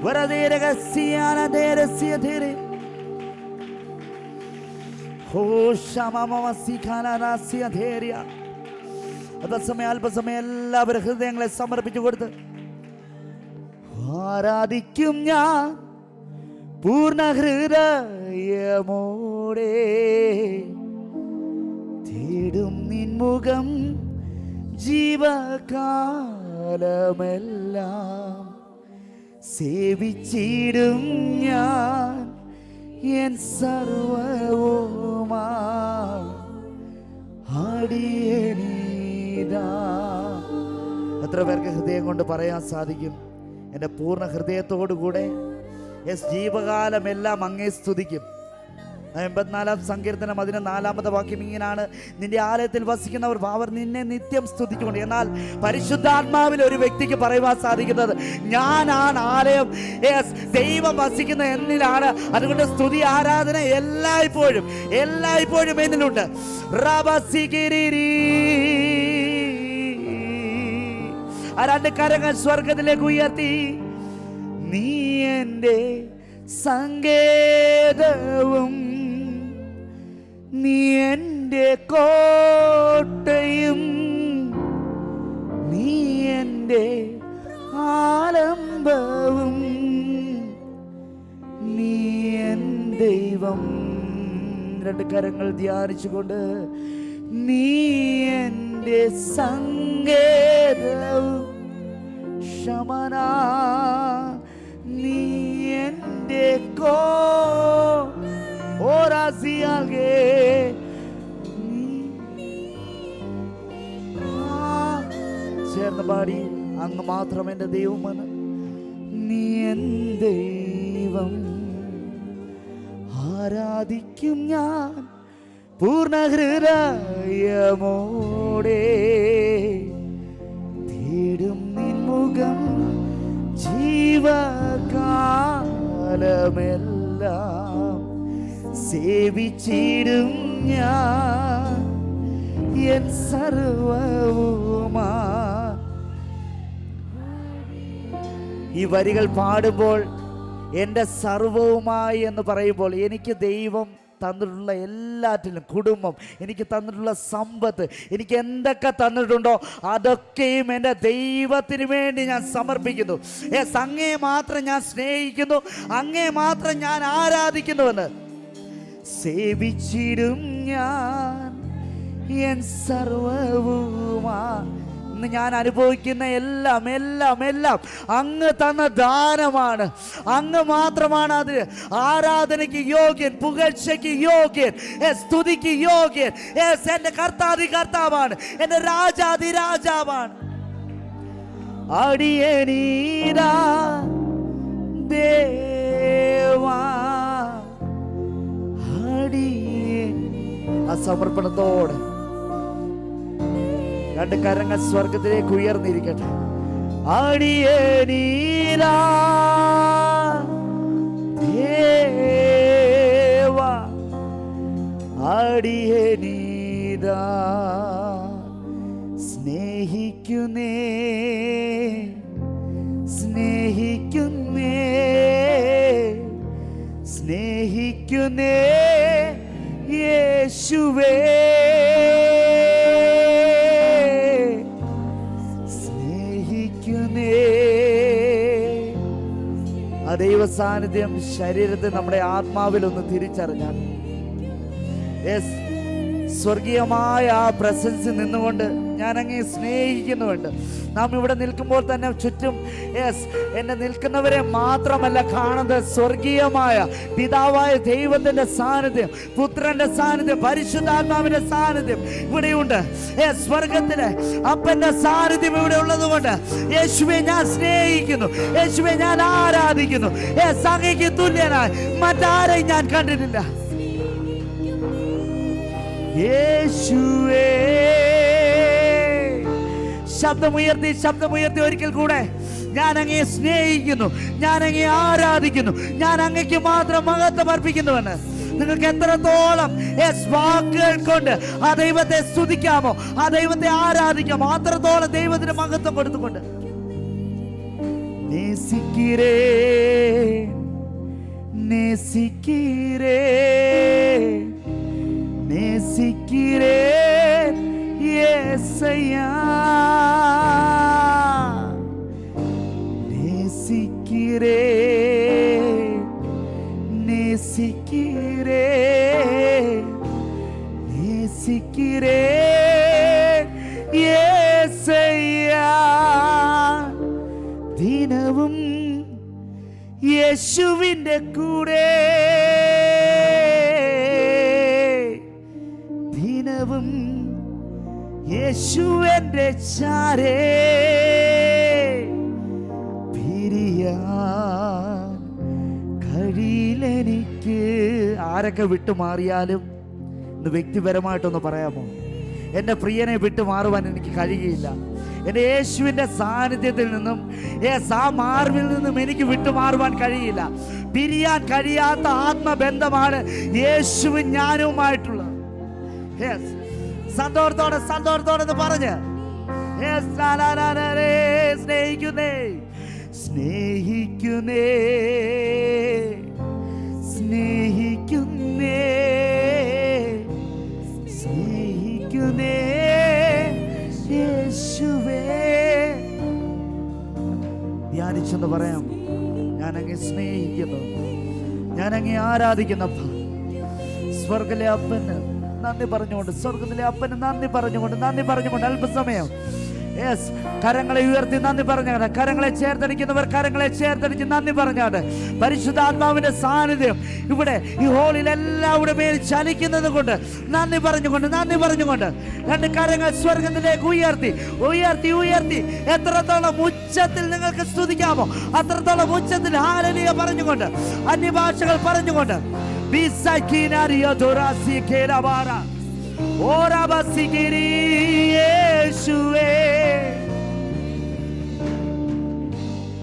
വരദേരക സിയാന ദേരസിയദേരെ ഹോ ഷമമ സിഖാനാ സിയദേരിയ അതേസമയം അല്പസമയം എല്ലാവരും ഹൃദയങ്ങളെ സമർപ്പിച്ചു കൊടുത്ത് ആരാധിക്കും ഞാൻ പൂർണ്ണ ഹൃദയമോടെ തേടും നിൻമുഖം ജീവകാലമെല്ലാം സേവിച്ചിടും ഞാൻ എൻ സർവവുമാ അടിയനീ. എത്ര പേർക്ക് ഹൃദയം കൊണ്ട് പറയാൻ സാധിക്കും? എൻ്റെ പൂർണ്ണ ഹൃദയത്തോടുകൂടെ ജീവകാലമെല്ലാം അങ്ങേ സ്തുതിക്കും. 84-ാം സങ്കീർത്തനം 14-ാമത്തെ വാക്യം ഇങ്ങനെയാണ്: നിന്റെ ആലയത്തിൽ വസിക്കുന്നവർ അവർ നിന്നെ നിത്യം സ്തുതിച്ചുകൊണ്ട്. എന്നാൽ പരിശുദ്ധാത്മാവിൽ ഒരു വ്യക്തിക്ക് പറയുവാൻ സാധിക്കുന്നത് ഞാനാണ് ആലയം, ദൈവം വസിക്കുന്ന എന്നിലാണ്. അതുകൊണ്ട് സ്തുതി ആരാധന എല്ലായ്പ്പോഴും എല്ലായ്പ്പോഴും എന്നിലുണ്ട്. ആ രണ്ട് കരങ്ങൾ സ്വർഗത്തിലേക്ക് ഉയർത്തി നീ എൻ്റെ സങ്കേതവും നീ എൻ്റെ കോട്ടയും നീ എൻ്റെ ആലംബവും നീ എൻ ദൈവം. രണ്ട് കരങ്ങൾ ധ്യാനിച്ചുകൊണ്ട് നീ എൻ്റെ സങ്കേതവും ശമനാ നീ എൻ്റെ ചേർന്ന് പാടി അങ്ങ് മാത്രം എൻ്റെ ദൈവമാണ്, നീ എൻ ദൈവം. ആരാധിക്കും ഞാൻ പൂർണ്ണ ഹൃദയമോടെ തേടും നിൻമുഖം ജീവകാലമെല്ലാം സേവിച്ചിടും ഞാൻ എൻ സർവവുമാ. ഈ വരികൾ പാടുമ്പോൾ എൻ്റെ സർവവുമായി എന്ന് പറയുമ്പോൾ എനിക്ക് ദൈവം തന്നിട്ടുള്ള എല്ലാറ്റിലും, കുടുംബം, എനിക്ക് തന്നിട്ടുള്ള സമ്പത്ത്, എനിക്ക് എന്തൊക്കെ തന്നിട്ടുണ്ടോ അതൊക്കെയും എൻ്റെ ദൈവത്തിന് വേണ്ടി ഞാൻ സമർപ്പിക്കുന്നു. അങ്ങേ മാത്രം ഞാൻ സ്നേഹിക്കുന്നു, അങ്ങേ മാത്രം ഞാൻ ആരാധിക്കുന്നുവെന്ന്. സേവിച്ചിടും ഞാൻ എൻ സർവവുമാ. ഇന്ന് ഞാൻ അനുഭവിക്കുന്ന എല്ലാം എല്ലാം എല്ലാം അങ്ങ് തന്ന ദാനമാണ്. അങ്ങ് മാത്രമാണ് അതിന് ആരാധനയ്ക്ക് യോഗ്യൻ, പുകഴ്ചയ്ക്ക് യോഗ്യൻ, സ്തുതിക്ക് യോഗ്യൻ. എൻ്റെ കർത്താതി കർത്താവാണ്, എൻ്റെ രാജാതി രാജാവാണ്. അടിയനീരാ ദേവാ അടിയൻ. ആ സമർപ്പണത്തോടെ രണ്ട് കരങ്ങൾ സ്വർഗത്തിലേക്ക് ഉയർന്നിരിക്കട്ടെ. അടിയനീരാ ദേവാ അടിയനീരാ സ്നേഹിക്കുന്നേ സ്നേഹിക്കുന്നേ സ്നേഹിക്കുന്നേ യേശുവേ ആ ദൈവ സാന്നിധ്യം ശരീരത്തെ നമ്മുടെ ആത്മാവിൽ ഒന്ന് തിരിച്ചറിഞ്ഞാൽ സ്വർഗീയമായ ആ പ്രസൻസിൽ നിന്നുകൊണ്ട് ഞാൻ അങ്ങേ സ്നേഹിക്കുന്നുണ്ട്. നാം ഇവിടെ നിൽക്കുമ്പോൾ തന്നെ ചുറ്റും എന്നെ നിൽക്കുന്നവരെ മാത്രമല്ല കാണുന്നത്, സ്വർഗീയമായ പിതാവായ ദൈവത്തിന്റെ സാന്നിധ്യം, പുത്രന്റെ സാന്നിധ്യം, പരിശുദ്ധാത്മാവിന്റെ സാന്നിധ്യം ഇവിടെയുണ്ട്. സ്വർഗത്തിലെ അപ്പന്റെ സാന്നിധ്യം ഇവിടെ ഉള്ളത് കൊണ്ട് യേശുവെ ഞാൻ സ്നേഹിക്കുന്നു, യേശുവെ ഞാൻ ആരാധിക്കുന്നു. അങ്ങേക്ക് തുല്യനായി മറ്റാരെയും ഞാൻ കണ്ടിട്ടില്ല. യേശുവേ, ശബ്ദമുയർത്തി ഒരിക്കൽ കൂടെ ഞാൻ അങ്ങയെ സ്നേഹിക്കുന്നു, ഞാൻ അങ്ങയെ ആരാധിക്കുന്നു, ഞാൻ അങ്ങയ്ക്ക് മാത്രം മഹത്വം അർപ്പിക്കുന്നുവെന്ന് നിങ്ങൾക്ക് എത്രത്തോളം വാക്കുകൾ കൊണ്ട് ആ ദൈവത്തെ സ്തുതിക്കാമോ, ആ ദൈവത്തെ ആരാധിക്കാമോ, അത്രത്തോളം ദൈവത്തിന് മഹത്വം കൊടുത്തുകൊണ്ട് നേസിക്കീരേ നേസിക്കീരേ നേസിക്കീരേ യേസയ്യാ നേസിക്കീരേ നേസിക്കീരേ നേസിക്കീരേ യേസയ്യാ ദിനവും യേശുവിൻ്റെ കൂടെ ദിനവും യേശുവിൻ്റെ ചാരേ പിരിയാൻ കഴിയില്ലെനിക്ക്. ആരൊക്കെ വിട്ടുമാറിയാലും ഇന്ന് വ്യക്തിപരമായിട്ടൊന്ന് പറയാമോ, എൻ്റെ പ്രിയനെ വിട്ടുമാറുവാൻ എനിക്ക് കഴിയുകയില്ല. എൻ്റെ യേശുവിൻ്റെ സാന്നിധ്യത്തിൽ നിന്നും ആ മാർവിൽ നിന്നും എനിക്ക് വിട്ടുമാറുവാൻ കഴിയില്ല. പിരിയാൻ കഴിയാത്ത ആത്മബന്ധമാണ് യേശുവും ഞാനുമായിട്ടുള്ളത്. സന്തോഷത്തോടെ പറഞ്ഞ് സ്നേഹിക്കുന്നേ സ്നേഹിക്കുന്നേ സ്നേഹിക്കുന്നേ സ്നേഹിക്കുന്നേ യേശുവേ. ധ്യാനിച്ചെന്ന് പറയാം, ഞാൻ അങ്ങേ സ്നേഹിക്കുന്നു, ഞാൻ അങ്ങേ ആരാധിക്കുന്നപ്പ. സ്വർഗത്തിലെ അപ്പന് നന്ദി പറഞ്ഞുകൊണ്ട്, സ്വർഗത്തിലെ അപ്പന് നന്ദി പറഞ്ഞുകൊണ്ട് അല്പസമയം കരങ്ങളെ ഉയർത്തി നന്ദി പറഞ്ഞാണ്. കരങ്ങളെ ചേർത്തടിക്കുന്നവർ കരങ്ങളെ ചേർത്തടിച്ച് നന്ദി പറഞ്ഞാണ്. പരിശുദ്ധാത്മാവിന്റെ സാന്നിധ്യം ഇവിടെ ഈ ഹോളിൽ എല്ലാവരുടെ മേൽ ചലിക്കുന്നത് കൊണ്ട് നന്ദി പറഞ്ഞുകൊണ്ട് രണ്ട് കരങ്ങൾ സ്വർഗത്തിലേക്ക് ഉയർത്തി എത്രത്തോളം ഉച്ചത്തിൽ നിങ്ങൾക്ക് സ്തുതിക്കാമോ അത്രത്തോളം ഉച്ചത്തിൽ ഹല്ലേലൂയ പറഞ്ഞുകൊണ്ട്, അന്യഭാഷകൾ പറഞ്ഞുകൊണ്ട്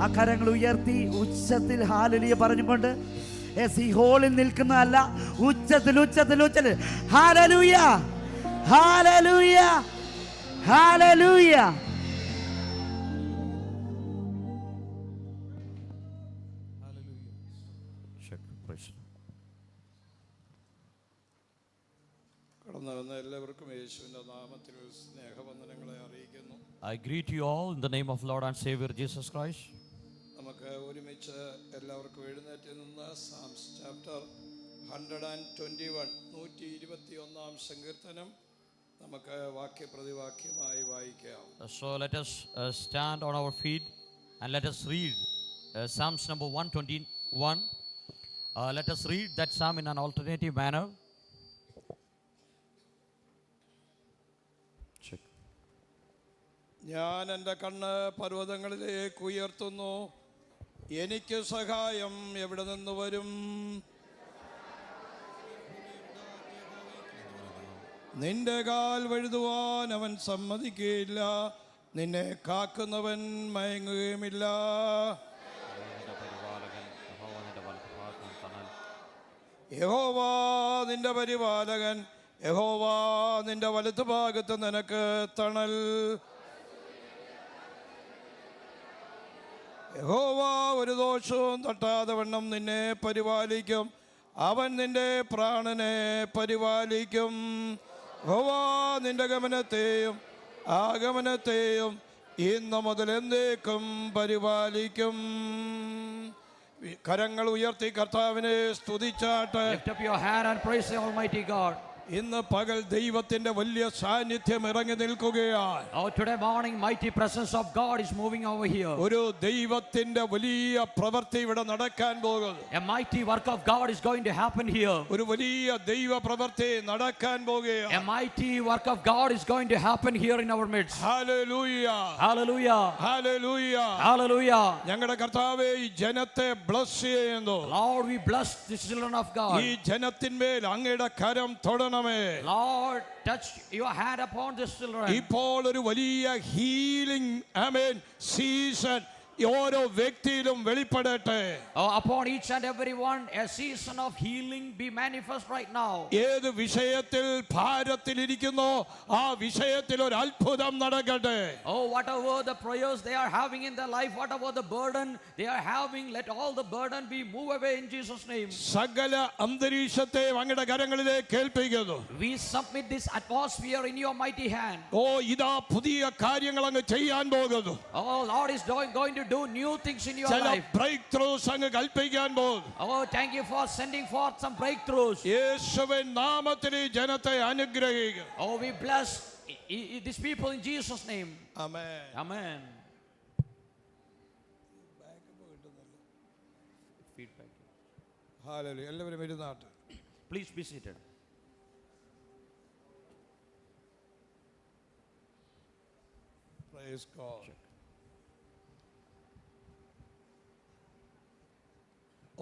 ആ കരങ്ങൾ ഉയർത്തി ഉച്ചത്തിൽ ഹല്ലേലൂയ പറഞ്ഞുകൊണ്ട് ഈ ഹോളിൽ നിൽക്കുന്നതല്ല, ഉച്ചത്തിൽ ഹല്ലേലൂയ ഹല്ലേലൂയ ഹല്ലേലൂയ. കടന്നുവന്ന എല്ലാവർക്കും യേശുവിൻ്റെ നാമത്തിൽ സ്നേഹവന്ദനങ്ങളെ അറിയിക്കുന്നു. I greet you all in the name of Lord and Savior Jesus Christ. നമുക്ക് ഒരുമിച്ച് എല്ലാവർക്കും എഴുന്നേറ്റ് നിന്ന് സാംസ് ചാപ്റ്റർ 121 121 സങ്കീർത്തനം നമുക്ക് വാക്യപ്രതിവാക്യമായി വായിക്കാം. So let us stand on our feet and let us read Psalms number 121. Let us read that psalm in an alternative manner. ഞാൻ എൻ്റെ കണ്ണ് പർവ്വതങ്ങളിലേക്ക് ഉയർത്തുന്നു, എനിക്ക് സഹായം എവിടെ നിന്ന് വരും? നിന്റെ കാൽ വഴുതുവാൻ അവൻ സമ്മതിക്കുകയില്ല, നിന്നെ കാക്കുന്നവൻ മയങ്ങുകയുമില്ല. യഹോവ നിന്റെ പരിപാലകൻ, യഹോവ നിന്റെ വലത്തുഭാഗത്ത് നിനക്ക് തണൽ. യഹോവ ഒരു ദോഷവും തട്ടാതെ വണ്ണം നിന്നെ പരിപാലിക്കും, അവൻ നിന്റെ പ്രാണനെ പരിപാലിക്കും. യഹോവ നിന്റെ ഗമനത്തെയും ആഗമനത്തെയും ഇന്നു മുതൽ എന്നേക്കും പരിപാലിക്കും. കരങ്ങൾ ഉയർത്തി കർത്താവിനെ സ്തുതിച്ചാട്ടെ. Lift up your hand and praise the Almighty God. ഇന്ന് പകൽ ദൈവത്തിന്റെ വലിയ സാന്നിധ്യം ഇറങ്ങി നിൽക്കുകയാണ്. Oh, today morning, mighty presence of God is moving over here. ഒരു ദൈവത്തിന്റെ വലിയ പ്രവൃത്തി ഇവിടെ നടക്കാൻ പോകുന്നു. A mighty work of God is going to happen here. ഒരു വലിയ ദൈവ പ്രവൃത്തി നടക്കാൻ പോകുകയാണ്. A mighty work of God is going to happen here in our midst. Hallelujah, Hallelujah. Hallelujah. Hallelujah. ഞങ്ങളുടെ കർത്താവേ, ഈ ജനത്തെ ബ്ലസ് ചെയ്യുന്നു. Lord, we bless the children of God. ഈ ജനത്തിന്മേൽ അങ്ങയുടെ കരം തൊടണമേ. Lord, touch your hand upon these children. ഇപ്പോൾ ഒരു വലിയ ഹീലിംഗ് ആമേൻ സീസൺ ഓരോ വ്യക്തിയിലും വെളിപ്പെടട്ടെ. Oh, upon each and every one, a season of healing be manifest right now. ഏത് വിഷയത്തിൽ ഭാരത്തിലിരിക്കുന്നോ ആ വിഷയത്തിൽ ഒരു അത്ഭുതം നടക്കട്ടെ. Oh, whatever the prayers they are having in their life, whatever the burden they are having, let all the burden be moved away in Jesus' name. സകല അന്തരീക്ഷത്തെ അങ്ങയുടെ കരങ്ങളിലേക്ക് കേൾപ്പിക്കുന്നു. We submit this atmosphere in your mighty hand. ഓ, ഇതാ പുതിയ കാര്യങ്ങൾ അങ്ങ് ചെയ്യാൻ പോകുന്നു. Oh, Lord is going to do new things in your ചില life. ബ്രേക്ക് ത്രൂസ് അങ്ങ് കൽപ്പിക്കാൻ പോകുന്നു. Oh, thank you for sending forth some breakthroughs. യേശുവിൻ നാമത്തിൽ ഈ ജനത്തെ അനുഗ്രഹിക്കുക. Oh, we bless these people in Jesus' name. Amen. Amen. Feedback. Hallelujah. എല്ലാവരും ഇരുന്നാട്ടെ. Please be seated. Praise God.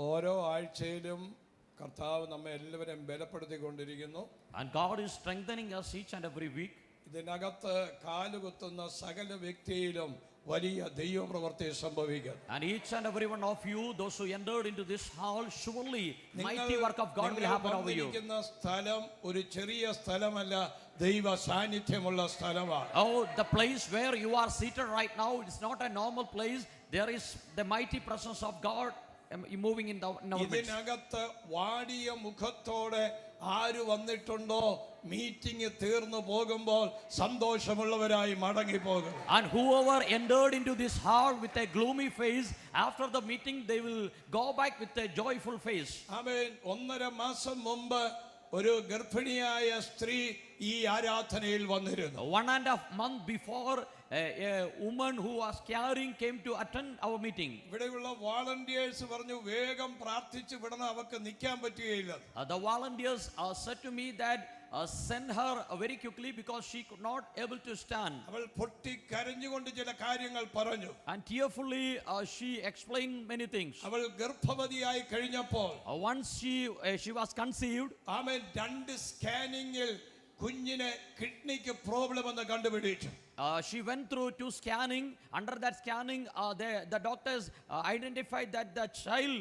ഓരോ ആഴ്ചയിലും കർത്താവ് നമ്മെ എല്ലാവരും ബലപ്പെടുത്തിക്കൊണ്ടിരിക്കുന്നു. And God is strengthening us each and every week. ഇതിനകത്ത് കാലുകുത്തുന്ന സകല വ്യക്തിയിലും വലിയ ദൈവപ്രവൃത്തി സംഭവിക്കും. And each and every one of you, those who entered into this hall, surely mighty work of God will happen over you. വന്നിരിക്കുന്ന സ്ഥലം ഒരു ചെറിയ സ്ഥലമല്ല, ദൈവ സാന്നിധ്യമുള്ള സ്ഥലമാണ്. Oh, the place where you are seated right now, it's not a normal place. There is the mighty presence of God moving in our midst. ഇതിനകത്ത് വാടിയ മുഖത്തോടെ ആര് വന്നിട്ടുണ്ടോ മീറ്റിംഗ് തീർന്നു പോകുമ്പോൾ സന്തോഷമുള്ളവരായി മടങ്ങി പോകും. And whoever entered into this hall with a gloomy face, after the meeting they will go back with a joyful face. ആമേൻ. 1.5 മാസം മുമ്പ് ഒരു ഗർഭിണിയായ സ്ത്രീ ഈ ആരാധനയിൽ വന്നിരുന്നു. 1.5 months before, a woman who was carrying came to attend our meeting. ഇവിടെയുള്ള volunteers പറഞ്ഞു, വേഗം പ്രാർത്ഥിച്ചു വിടണം, അവർക്ക് നിൽക്കാൻ പറ്റുകയില്ല. The volunteers said to me that send her very quickly because she could not able to stand. അവൾ പൊട്ടി കരഞ്ഞുകൊണ്ട് ചില കാര്യങ്ങൾ പറഞ്ഞു. And tearfully she explained many things. അവൾ ഗർഭവതിയായി കഴിഞ്ഞപ്പോൾ Once she was conceived, ആമേൻ, 2 സ്കാനിങ്ങിൽ കുഞ്ഞിന് കിഡ്നിക്ക് പ്രോബ്ലം എന്ന് കണ്ടുപിടിച്ചു. she went through 2 scanning. Under that scanning, the doctors identified that the child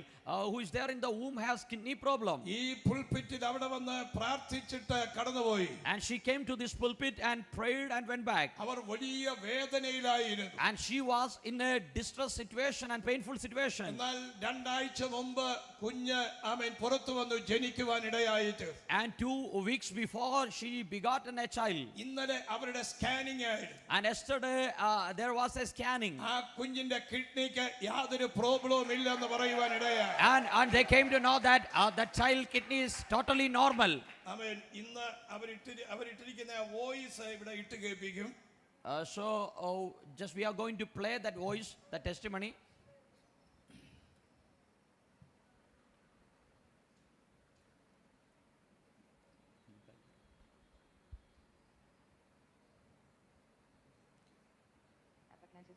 who is there in the womb has kidney problem. ഈ പുൾപിറ്റിൽ അവിടെ വന്ന് പ്രാർത്ഥിച്ചിട്ട് കടന്നുപോയി. And she came to this pulpit and prayed and went back. അവർ വലിയ വേദനയിലായിരുന്നു. And she was in a distress situation and painful situation. എന്നാൽ 2 ആഴ്ച മുമ്പ് കുഞ്ഞ് ആമേൻ പുറത്തു വന്നു ജനിക്കുവാൻ ഇടയായിട്ട്. And 2 weeks before she begotten a child. ഇന്നലെ അവരുടെ സ്കാനിങ് ആയിരുന്നു. And yesterday there was a scanning. ആ കുഞ്ഞിന്റെ കിഡ്നിക്ക് യാതൊരു പ്രോബ്ലവും ഇല്ലെന്ന് പറയുവാൻ ഇടയായി. And they came to know that the child kidney is totally normal. ആമേൻ. ഇന്ന് അവരിട്ടിരിക്കുന്ന വോയിസ് ഇവിടെ ഇട്ട് കേൾപ്പിക്കും. So just we are going to play that voice, the testimony.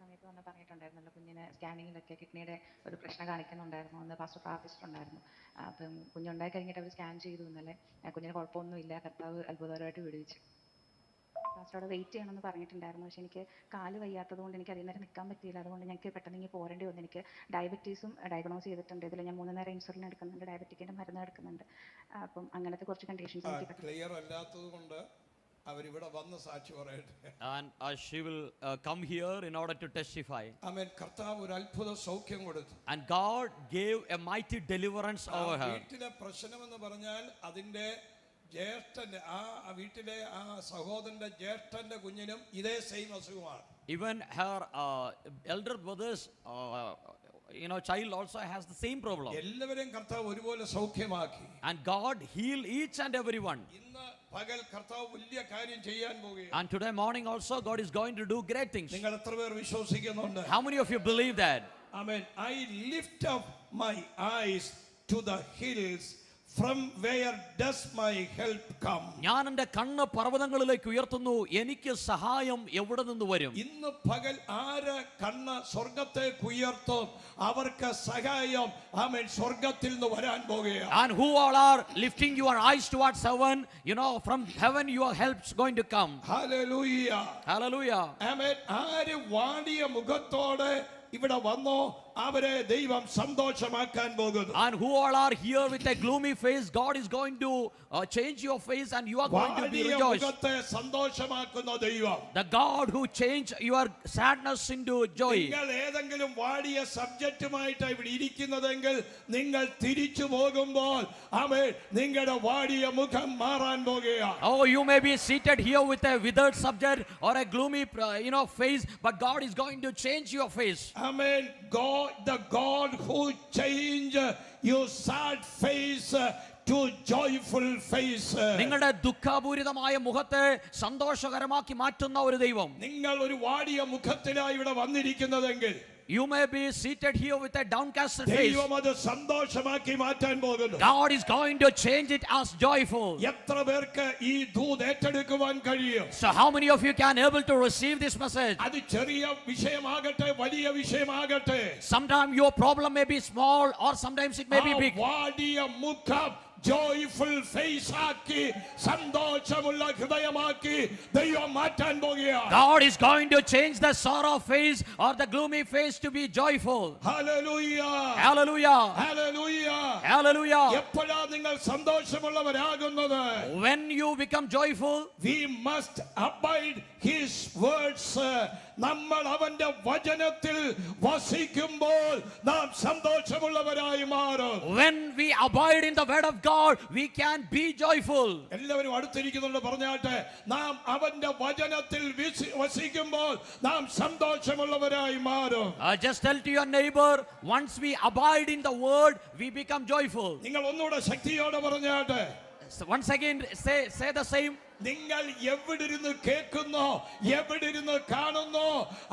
സമയത്ത് വന്ന് പറഞ്ഞിട്ടുണ്ടായിരുന്നല്ലോ, കുഞ്ഞിന് സ്കാനിങ്ങിലൊക്കെ കിഡ്നിയുടെ ഒരു പ്രശ്നം കാണിക്കുന്നുണ്ടായിരുന്നു എന്ന് പാസ്റ്റർ പ്രാർത്ഥിച്ചിട്ടുണ്ടായിരുന്നു. അപ്പം കുഞ്ഞുണ്ടായി കഴിഞ്ഞിട്ട് അവർ സ്കാൻ ചെയ്തു. ഇന്നലെ കുഞ്ഞിന് കുഴപ്പമൊന്നുമില്ല, കർത്താവ് അത്ഭുതകരമായിട്ട് വിടുവിച്ചു. പാസ്റ്ററോട് വെയിറ്റ് ചെയ്യണമെന്ന് പറഞ്ഞിട്ടുണ്ടായിരുന്നു. പക്ഷേ എനിക്ക് കാല് വയ്യാത്തത് കൊണ്ട് എനിക്ക് അതിൽ നേരം നിൽക്കാൻ പറ്റിയില്ല. അതുകൊണ്ട് ഞങ്ങൾക്ക് പെട്ടെന്ന് ഇങ്ങനെ പോരേണ്ടി വന്നു. എനിക്ക് ഡയബറ്റീസും ഡയഗ്നോസ് ചെയ്തിട്ടുണ്ട്. ഇതിൽ ഞാൻ 3 നേരം ഇൻസുലിൻ എടുക്കുന്നുണ്ട്, ഡയബറ്റിക്കിൻ്റെ മരുന്ന് എടുക്കുന്നുണ്ട്. അപ്പം അങ്ങനത്തെ കുറച്ച് കണ്ടീഷൻസ് എനിക്ക് ക്ലിയർ അല്ലാത്തത് കൊണ്ട് അവരിവിടെ വന്ന് സാക്ഷി പറയട്ടെ. And she will come here in order to testify. ആമേൻ. കർത്താവ് ഒരു അത്ഭുത സൗഖ്യം കൊടുത്തു. And God gave a mighty deliverance over her. വീട്ടിലെ പ്രശ്നം എന്ന് പറഞ്ഞാൽ അതിന്റെ ജ്യേഷ്ഠന്റെ ആ വീട്ടിലെ ആ സഹോദരന്റെ ജ്യേഷ്ഠന്റെ കുഞ്ഞിനും ഇതേ സെയിം അസുഖമാണ്. Even her elder brother's child also has the same problem. എല്ലാവരെയും കർത്താവ് ഒരുപോലെ സൗഖ്യമാക്കി. And God healed each and every one. ഇന്ന് പകൽ കർത്താവ് വലിയ കാര്യം ചെയ്യാൻ പോകുകയാണ്. And today morning also God is going to do great things. നിങ്ങൾ എത്ര പേർ വിശ്വസിക്കുന്നുണ്ട്? How many of you believe that? Amen. I lift up my eyes to the hills. From where does my help come? ഞാൻ എൻ്റെ കണ്ണ് പർവ്വതങ്ങളിലേക്ക് ഉയർത്തുന്നു, എനിക്ക് സഹായം എവിടെ നിന്ന് വരും? ഇന്ന് പകൽ ആര് കണ്ണ് സ്വർഗ്ഗത്തേക്ക് ഉയർത്തും അവർക്ക് സഹായം ആമേൻ സ്വർഗ്ഗത്തിൽ നിന്ന് വരാൻ പോകുകയാണ്. And who all are lifting your eyes towards heaven, from heaven your help's going to come. Hallelujah. Hallelujah. ആമേൻ. ആര് വാടിയ മുഖത്തോടെ ഇവിടെ വന്നോ അവരെ ദൈവം സന്തോഷമാക്കാൻ പോകുന്നു. And who all are here with a gloomy face, God is going to change your face and you are going to be rejoiced. മുഖത്തെ സന്തോഷമാക്കുന്ന ദൈവം. The God who changed your sadness into joy. നിങ്ങൾ ഏതെങ്കിലും വാടിയ സബ്ജക്റ്റുമായിട്ട് ഇവിടെ ഇരിക്കുന്നതെങ്കിൽ നിങ്ങൾ തിരിച്ചു പോകുമ്പോൾ ആമേൻ നിങ്ങളുടെ വാടിയ മുഖം മാറാൻ പോകുകയാണ്. Oh, you may be seated here with a withered subject or a gloomy face, but God is going to change your face. Amen. The God who changed your sad face to joyful face. നിങ്ങളുടെ ദുഃഖപൂരിതമായ മുഖത്തെ സന്തോഷകരമാക്കി മാറ്റുന്ന ഒരു ദൈവം. നിങ്ങൾ ഒരു വാടിയ മുഖത്തിലായി ഇവിടെ വന്നിരിക്കുന്നതെങ്കിൽ you may be seated here with a downcast face. ദൈവം അത് സന്തോഷമാക്കി മാറ്റാൻ പോകുന്നു. God is going to change it as joyful. എത്ര പേർക്ക് ഈ ദൂത് ഏറ്റെടുക്കുവാൻ കഴിയും? So how many of you can able to receive this message? അത് ചെറിയ വിഷയമാകട്ടെ വലിയ വിഷയമാകട്ടെ. Sometimes your problem may be small or sometimes it may be big. വാടിയ മുഖം joyful face ആക്കി സന്തോഷമുള്ള ഹൃദയമാക്കി ദൈവം മാറ്റാൻ പോകുകയാണ്. God is going to change the sorrow face or the gloomy face to be joyful. Hallelujah. Hallelujah. Hallelujah. Hallelujah. എപ്പോഴാ നിങ്ങൾ സന്തോഷമുള്ളവരാകുന്നത്? When you become joyful, we must abide his words. നമ്മൾ അവന്റെ വചനത്തിൽ വസിക്കുമ്പോൾ നാം സന്തോഷമുള്ളവരായി മാറും. When we abide in the word of God, we can be joyful. എല്ലാവരും അടുത്തിരിക്കുന്നുണ്ട് പറഞ്ഞാട്ടെ, നാം അവന്റെ വചനത്തിൽ വസിക്കുമ്പോൾ നാം സന്തോഷമുള്ളവരായി മാറും. Just tell to your neighbor, once we abide in the word, we become joyful. നിങ്ങൾ ഒന്നുകൂടെ ശക്തിയോടെ പറഞ്ഞാട്ടെ. Once again say the same. നിങ്ങൾ എവിടിരുന്ന് കേൾക്കുന്നോ എവിടിരുന്ന് കാണുന്നോ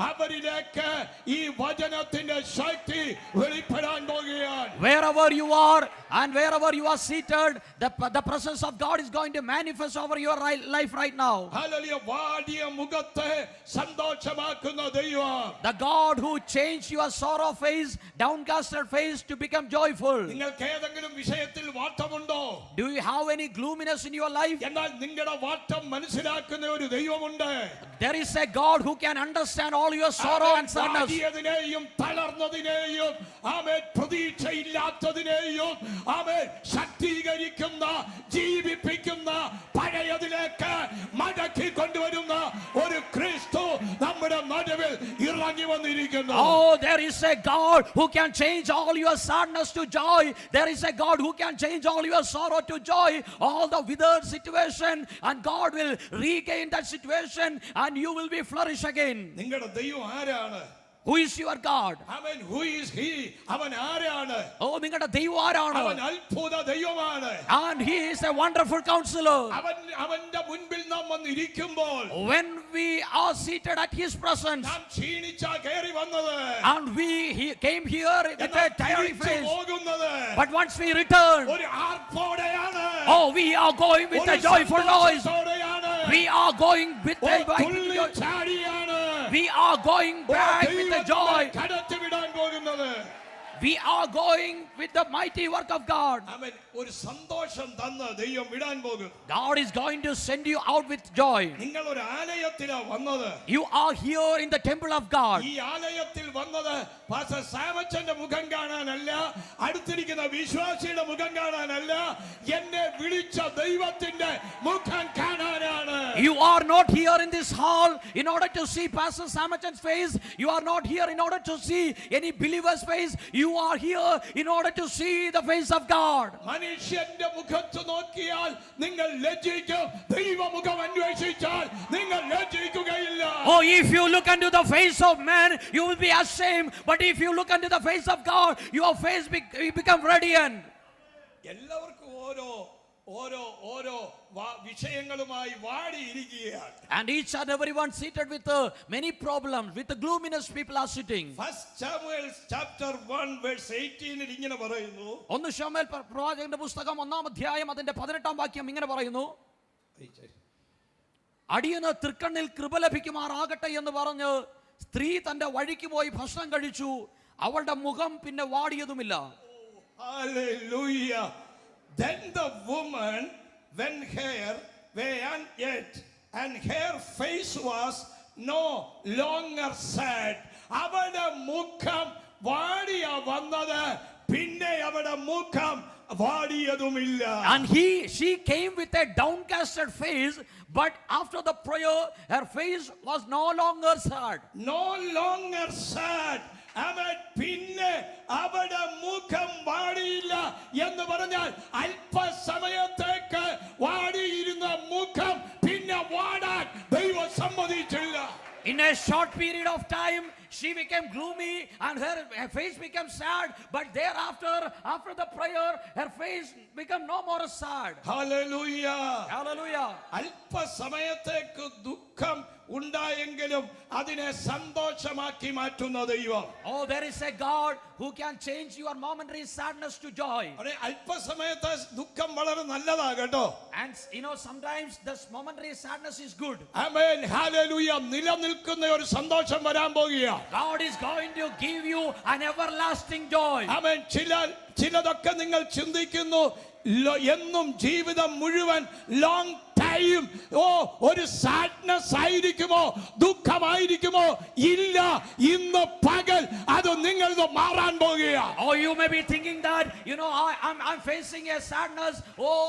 അവരിലേക്ക് ഈ വചനത്തിന്റെ ശക്തി വെളിപ്പെടാൻ പോകുകയാണ്. Wherever you are and wherever you are seated, the presence of God is going to manifest over your life right now. Hallelujah. വാടിയ മുഖത്തെ സന്തോഷമാക്കുന്ന ദൈവം. The God who changed your sorrow face, downcasted face to become joyful. നിങ്ങൾക്ക് ഏതെങ്കിലും വിഷയത്തിൽ വാട്ടമുണ്ടോ? Do you have any gloominess in your life? എന്നാൽ നിങ്ങളുടെ വാട്ടം മനസ്സിലാക്കുന്ന ഒരു ദൈവമുണ്ട്. There is a God who can understand all your sorrow and sadness. വാടിയതിനെയും തളർന്നതിനെയും ആമേൻ പ്രതീക്ഷയില്ലാത്തതിനെയും ആമേൻ ശക്തീകരിക്കുന്ന ജീവിപ്പിക്കുന്ന പഴയതിലേക്ക് മടക്കി കൊണ്ടുവരുന്ന ഒരു ക്രിസ്തു നമ്മുടെ നടുവിൽ ഇറങ്ങി വന്നിരിക്കുന്നു. Oh, there is a God who can change all your sadness to joy. There is a God who can change all your sorrow to joy, all the withered situation, and God will regain that situation and you will be flourish again. നിങ്ങളുടെ ദൈവം ആരാണ്? Who is your God? Amen. Who is he? അവൻ ആരാണ്? Oh, നിങ്ങളുടെ ദൈവം ആരാണ്? അവൻ അത്ഭുത ദൈവമാണ്. And he is a wonderful counselor. അവന്റെ മുൻപിൽ നാം വന്നിരിക്കുമ്പോൾ When we are seated at his presence നാം ക്ഷീണിച്ചാ കയറി വന്നത്. and we came here with a tired face, പോകുന്നത് but once we return, ഒരു ആർപ്പോടെയാണ്. oh, we are going with a joyful noise. We are going with a ചാടിയാണ്. we are going back with the joy. കടത്തിവിടാൻ പോകുന്നത്. We are going with the mighty work of God. അവൻ ഒരു സന്തോഷം തന്ന് ദൈവം വിടാൻ പോകും. God is going to send you out with joy. നിങ്ങൾ ഒരു ആലയത്തിലാണ് വന്നത്. You are here in the temple of God. ഈ ആലയത്തിൽ വന്നത് പാസ്റ്റർ സാമച്ചന്റെ മുഖം കാണാനല്ല, അടുത്തിരിക്കുന്ന വിശ്വാസിയുടെ മുഖം കാണാനല്ല, എന്നെ വിളിച്ച ദൈവത്തിന്റെ മുഖം കാണാനാണ്. You are not here in this hall in order to see Pastor Samachan's face. You are not here in order to see any believer's face. You are here in order to see the face of God. മനുഷ്യന്റെ മുഖത്ത് നോക്കിയാൽ നിങ്ങൾ ലജ്ജിക്കും. ദൈവമുഖം അന്വേഷിച്ചാൽ നിങ്ങൾ ലജ്ജിക്കുകയില്ല. Oh, if you look into the face of man, you will be ashamed. But if you look into the face of God, your face become radiant. എല്ലാവർക്കും ഓരോ ഓരോ വിഷയങ്ങളുമായി വാടിയിരിക്കുകയാണ്. And each and everyone seated with many problems, with the gloominess people are sitting. 1 Samuel chapter 1 verse 18 ൽ ഇങ്ങനെ പറയുന്നു. 1 ശമൂവേൽ പ്രവാചകന്റെ പുസ്തകം 1-ാം അധ്യായം അതിന്റെ 18-ാം വാക്യം ഇങ്ങനെ പറയുന്നു. അടിയന് തൃക്കണ്ണിൽ കൃപ ലഭിക്കുമാറാകട്ടെ എന്ന് പറഞ്ഞ് സ്ത്രീ തന്റെ വഴിക്ക് പോയി ഭക്ഷണം കഴിച്ചു. അവളുടെ മുഖം പിന്നെ വാടിയതുമില്ല. Hallelujah. Then the woman went her way and ate, and her face was no longer sad. അവളുടെ മുഖം വാടിയ വന്നത്, പിന്നെ അവളുടെ മുഖം വാടിയതുമില്ല. And she came with a downcasted face, but after the prayer her face was no longer sad. No longer sad. അവൻ പിന്നെ അവരുടെ മുഖം വാടിയില്ല എന്ന് പറഞ്ഞാൽ അല്പസമയത്തേക്ക് വാടിയിരുന്ന മുഖം പിന്നെ വാടാൻ ദൈവം സമ്മതിച്ചില്ല. In a short period of time she became gloomy and her face became sad, but thereafter, after the prayer, her face became no more sad. Hallelujah. Hallelujah. അല്പസമയത്തേക്ക് ദുഃഖം ഉണ്ടായെങ്കിലും അതിനെ സന്തോഷമാക്കി മാറ്റുന്ന ദൈവം. Oh, there is a God who can change your momentary sadness to joy. അല്പസമയത്തെ ദുഃഖം വളരെ നല്ലതാ കേട്ടോ. And sometimes this momentary sadness is good. Amen. Hallelujah. നിലനിൽക്കുന്ന ഒരു സന്തോഷം വരാൻ പോകുകയാണ്. God is going to give you an everlasting joy. Amen. ചിലതൊക്കെ നിങ്ങൾ ചിന്തിക്കുന്നു എന്നും ജീവിതം മുഴുവൻ ലോങ് ടൈം ഒരു സാഡ്നെസ് ആയിരിക്കുമോ, ദുഃഖമായിരിക്കുമോ? ഇല്ല, ഇന്ന് പകൽ അത് നിങ്ങൾക്ക് മാറാൻ പോകുകയാണ്. Oh, you may be thinking that I'm facing a sadness. Oh,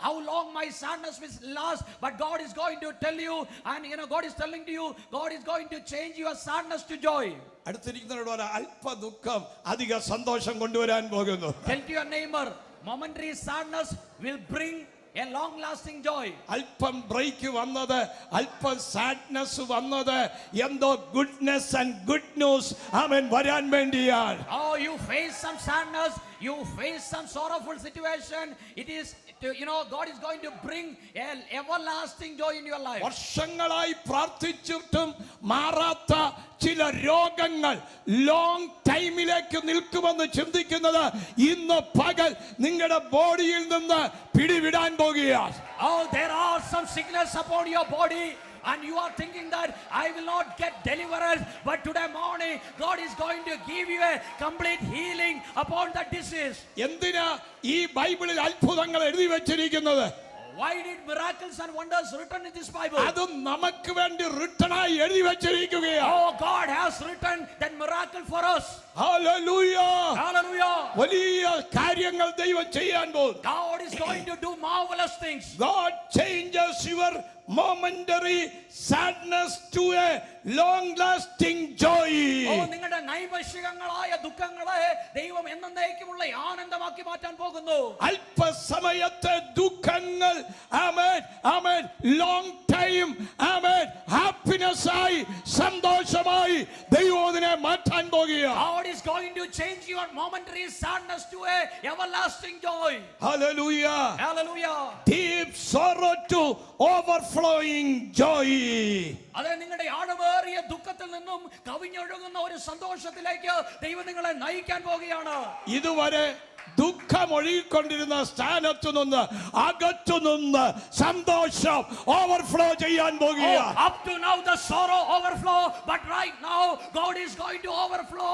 how long my sadness will last? But God is going to tell you, and God is telling to you, God is going to change your sadness to joy. അടുത്തിരിക്കുന്നവരോട് അല്പ ദുഃഖം അധിക സന്തോഷം കൊണ്ടുവരാൻ പോകുന്നു. Tell to your neighbor, momentary sadness will bring a long lasting joy. അല്പം break വന്നത്, അല്പം sadness വന്നത് എന്തോ ഗുഡ്നെസ് ആൻഡ് ഗുഡ് ന്യൂസ് ആമേൻ വരാൻ വേണ്ടിയാണ്. Oh, you face some sadness, you face some sorrowful situation. It is God is going to bring an everlasting joy in your life. വർഷങ്ങളായി പ്രാർത്ഥിച്ചിട്ടും മാറാത്ത ചില രോഗങ്ങൾ ലോങ് ടൈമിലേക്ക് നിൽക്കുമെന്ന് ചിന്തിക്കുന്നത് ഇന്ന് പകൽ നിങ്ങളുടെ ബോഡിയിൽ നിന്ന് പിടിവിടാൻ പോകുകയാണ്. Oh, there are some sickness upon your body, and you are thinking that I will not get deliverance, but today morning God is going to give you a complete healing upon that disease. എന്തിനാ ഈ ബൈബിളിൽ അത്ഭുതങ്ങൾ എഴുതി വെച്ചിരിക്കുന്നത്? Why did miracles and wonders written in this Bible? അത് നമുക്ക് വേണ്ടി റിട്ടണായി എഴുതി വെച്ചിരിക്കുകയാണ്. Oh, God has written that miracle for us. Hallelujah. Hallelujah. വലിയ കാര്യങ്ങൾ ദൈവം ചെയ്യാൻ പോകുന്നു. God is going to do marvelous things. God changes your momentary sadness to a long lasting joy. Oh, നിങ്ങളുടെ നൈമിഷികങ്ങളായ ദുഃഖങ്ങളെ ദൈവം എന്നേക്കുമുള്ള ആനന്ദമാക്കി മാറ്റാൻ പോകുന്നു. അല്പസമയത്തെ ദുഃഖങ്ങൾ ആമേൻ ആമേൻ ലോങ് ടൈം ആമേൻ ഹാപ്പിനെസ് ആയി സന്തോഷമായി ദൈവം അതിനെ മാറ്റാൻ പോകുകയാണ്. God is going to change your momentary sadness to a everlasting joy. Hallelujah. Hallelujah. Deep sorrow to overflowing joy. അതെ, നിങ്ങളുടെ ആഴമേറിയ ദുഃഖത്തിൽ നിന്നും കവിഞ്ഞൊഴുകുന്ന ഒരു സന്തോഷത്തിലേക്ക് ദൈവം നിങ്ങളെ നയിക്കാൻ പോകുകയാണ്. ഇതുവരെ ദുഃഖമൊഴുകിക്കൊണ്ടിരുന്ന സ്ഥാനത്തു നിന്ന് അകത്തു നിന്ന് സന്തോഷം ഓവർഫ്ലോ ചെയ്യാൻ പോകുകയാണ്. Up to now the sorrow overflow, but right now God is going to overflow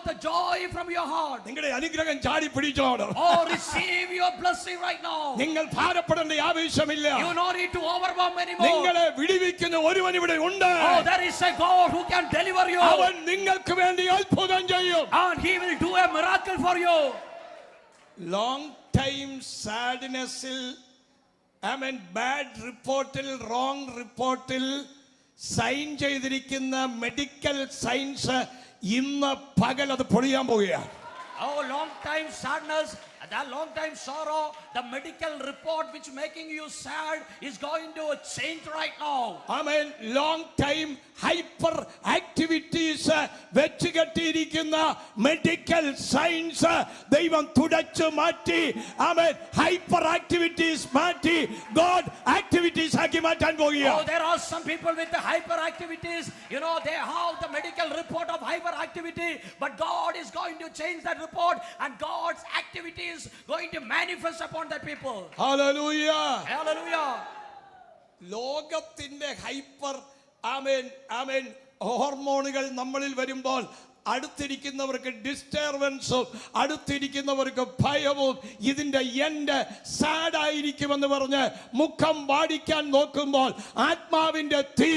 the joy from your heart. നിങ്ങളുടെ അനുഗ്രഹം ചാടി പിടിച്ചോണം. Oh, receive your blessing right now. നിങ്ങൾ ഭാരപ്പെടേണ്ട ആവശ്യമില്ല. You no need to overwhelm anymore. നിങ്ങളെ വിടുവിക്കുന്ന ഒരുവൻ ഇവിടെ ഉണ്ട്. Oh, there is a God who can deliver you. അവൻ നിങ്ങൾക്ക് വേണ്ടി അത്ഭുതം ചെയ്യും. And he will do a miracle for you. Long time സാഡ്നെസ്സിൽ ബാഡ് റിപ്പോർട്ടിൽ റോങ് റിപ്പോർട്ടിൽ സൈൻ ചെയ്തിരിക്കുന്ന മെഡിക്കൽ സയൻസ് ഇന്ന് പകൽ അത് പൊളിയാൻ പോവുകയാണ്. Oh, long time sadness, that long time sorrow, the medical report which making you sad is going to change right now. Amen. Long time hyper activities police വെച്ച് കെട്ടിയിരിക്കുന്ന medical science ദൈവം തുടച്ചു മാറ്റി ആമേൻ hyper activities മാറ്റി God activities ആക്കി മാറ്റാൻ പോകുകയാണ്. Oh, there are some people with the hyperactivities. You know, they have the medical report of hyperactivity, but God is going to change that report, and God's activity is going to manifest upon the people. Hallelujah. Hallelujah. ലോകത്തിന്റെ hyper ആമേൻ ഹോർമോണുകൾ നമ്മളിൽ വരുമ്പോൾ അടുത്തിരിക്കുന്നവർക്ക് ഡിസ്റ്റർബൻസും അടുത്തിരിക്കുന്നവർക്ക് ഭയവും ഇതിന്റെ end സാഡായിരിക്കുമെന്ന് പറഞ്ഞ് മുഖം വാടിക്കാൻ നോക്കുമ്പോൾ ആത്മാവിന്റെ തീ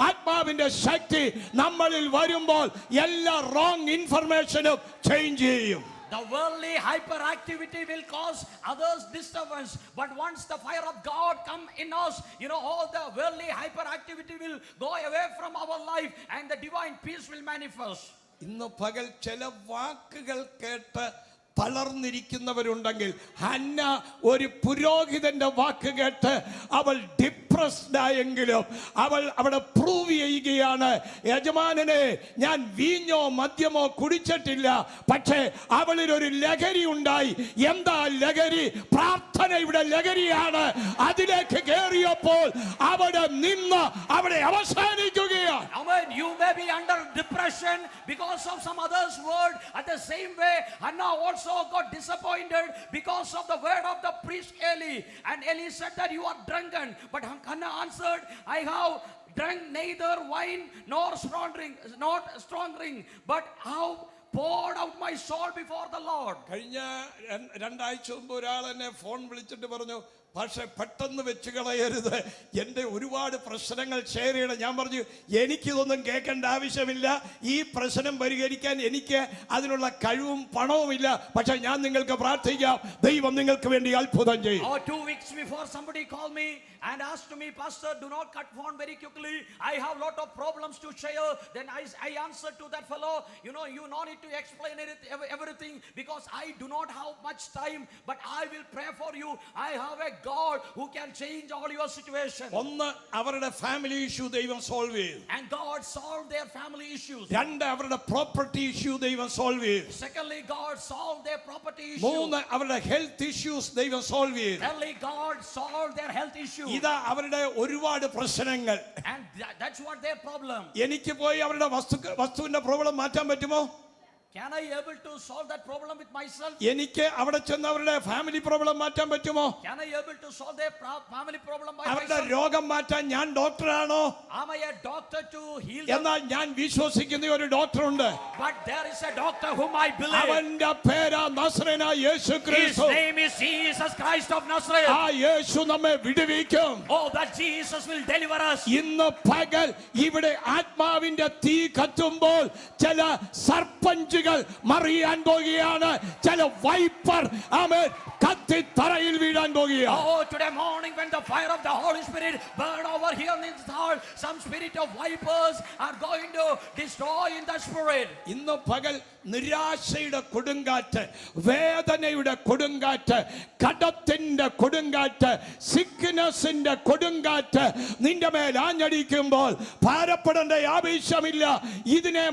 ആത്മാവിന്റെ ശക്തി നമ്മളിൽ വരുമ്പോൾ എല്ലാ റോങ് ഇൻഫർമേഷനും ചേഞ്ച് ചെയ്യും. The worldly hyperactivity will cause others disturbance, but once the fire of God come in us, you know, all the worldly hyperactivity will go away from our life and the divine peace will manifest. ഇന്ന് പകൽ ചില വാക്കുകൾ കേട്ട് തളർന്നിരിക്കുന്നവരുണ്ടെങ്കിൽ Hannah ഒരു പുരോഹിതന്റെ വാക്ക് കേട്ട് അവൾ depressed ആയെങ്കിലും അവൾ അവിടെ പ്രൂവ് ചെയ്യുകയാണ്, യജമാനനെ ഞാൻ വീഞ്ഞോ മദ്യമോ കുടിച്ചിട്ടില്ല, പക്ഷേ അവളിൽ ഒരു ലഹരി ഉണ്ടായി. എന്താ ലഹരി? പ്രാർത്ഥനയുടെ ലഹരിയാണ്. അതിലേക്ക് കയറിയപ്പോൾ അവിടെ നിന്ന് അവിടെ അവസാനിക്കുകയാണ്. Amen. You may be under depression because of some other's word. At the same way, Hannah also got disappointed because of the word of the priest Eli. And Eli said that you are drunken. But Hannah answered, I have drunk neither wine nor strong drink, but have poured out my soul before the Lord. കഴിഞ്ഞ 2 ആഴ്ച മുമ്പ് ഒരാൾ എന്നെ phone വിളിച്ചിട്ട് പറഞ്ഞു, പക്ഷെ പെട്ടെന്ന് വെച്ച് കളയരുത്, എൻ്റെ ഒരുപാട് പ്രശ്നങ്ങൾ ഷെയർ ചെയ്യണം. ഞാൻ പറഞ്ഞു, എനിക്കിതൊന്നും കേൾക്കേണ്ട ആവശ്യമില്ല, ഈ പ്രശ്നം പരിഹരിക്കാൻ എനിക്ക് അതിനുള്ള കഴിവും പണവുമില്ല, പക്ഷെ ഞാൻ നിങ്ങൾക്ക് പ്രാർത്ഥിക്കാം, ദൈവം നിങ്ങൾക്ക് വേണ്ടി അത്ഭുതം ചെയ്യും. 2 weeks before somebody called me and asked to me, Pastor, do not cut phone very quickly, I have lot of problems to share. Then I answered to that fellow, you know, you no need to explain everything because I do not have much time, but I will pray for you. I have a God who can change all your situation. ഒന്ന് അവരുടെ family issue ദൈവം solve ചെയ്തു. And God solved their family issues. രണ്ട് അവരുടെ property issue ദൈവം solve ചെയ്തു. Secondly, God solved their property issues. മൂന്ന് അവരുടെ ഹെൽത്ത് ഇഷ്യൂസ് ദൈവം സോൾവ് ചെയ്തു. Thirdly, God solved their health issues. ഇതാ അവരുടെ ഒരുപാട് പ്രശ്നങ്ങൾ. And that's what their problem. എനിക്ക് പോയി അവരുടെ വസ്തുവിന്റെ പ്രോബ്ലം മാറ്റാൻ പറ്റുമോ? Can I able to solve that problem with myself? എനിക്ക് അവിടെ ചെന്ന് അവരുടെ ഫാമിലി പ്രോബ്ലം മാറ്റാൻ പറ്റുമോ? Can I able to solve their family problem by അവരുടെ myself? രോഗം മാറ്റാൻ ഞാൻ ഡോക്ടറാണോ? Am I a doctor to heal them? എന്നാൽ ഞാൻ വിശ്വസിക്കുന്ന ഒരു ഡോക്ടർ ഉണ്ട്. But there is a doctor whom I believe. അവന്റെ പേരാ നസറേനായ യേശു His ക്രിസ്തു. name is Jesus Christ of Nazareth. ആ യേശു നമ്മെ വിടുവിക്കും. Oh, that Jesus will deliver us. ഇന്ന് പകൽ ഇവിടെ ആത്മാവിന്റെ തീ കത്തുമ്പോൾ ചില സർപ്പഞ്ചുകൾ മറിയാൻ പോകുകയാണ്, ചില വൈപ്പർ ആമേൻ കത്തി തറയിൽ വീഴാൻ പോകുകയാണ്. Oh, today morning when the fire of the Holy Spirit burn over here in this heart, some spirit of vipers are going to destroy in the spirit. ഇന്ന് പകൽ നിരാശയുടെ കൊടുങ്കാറ്റ്, വേദനയുടെ കൊടുങ്കാറ്റ്, കടത്തിന്റെ കൊടുങ്കാറ്റ്, സിക്നസിന്റെ കൊടുങ്കാറ്റ് നിന്റെ മേൽ ആഞ്ഞടിക്കുമ്പോൾ ഭാരപ്പെടേണ്ട ആവശ്യമില്ല. ഇതിനെ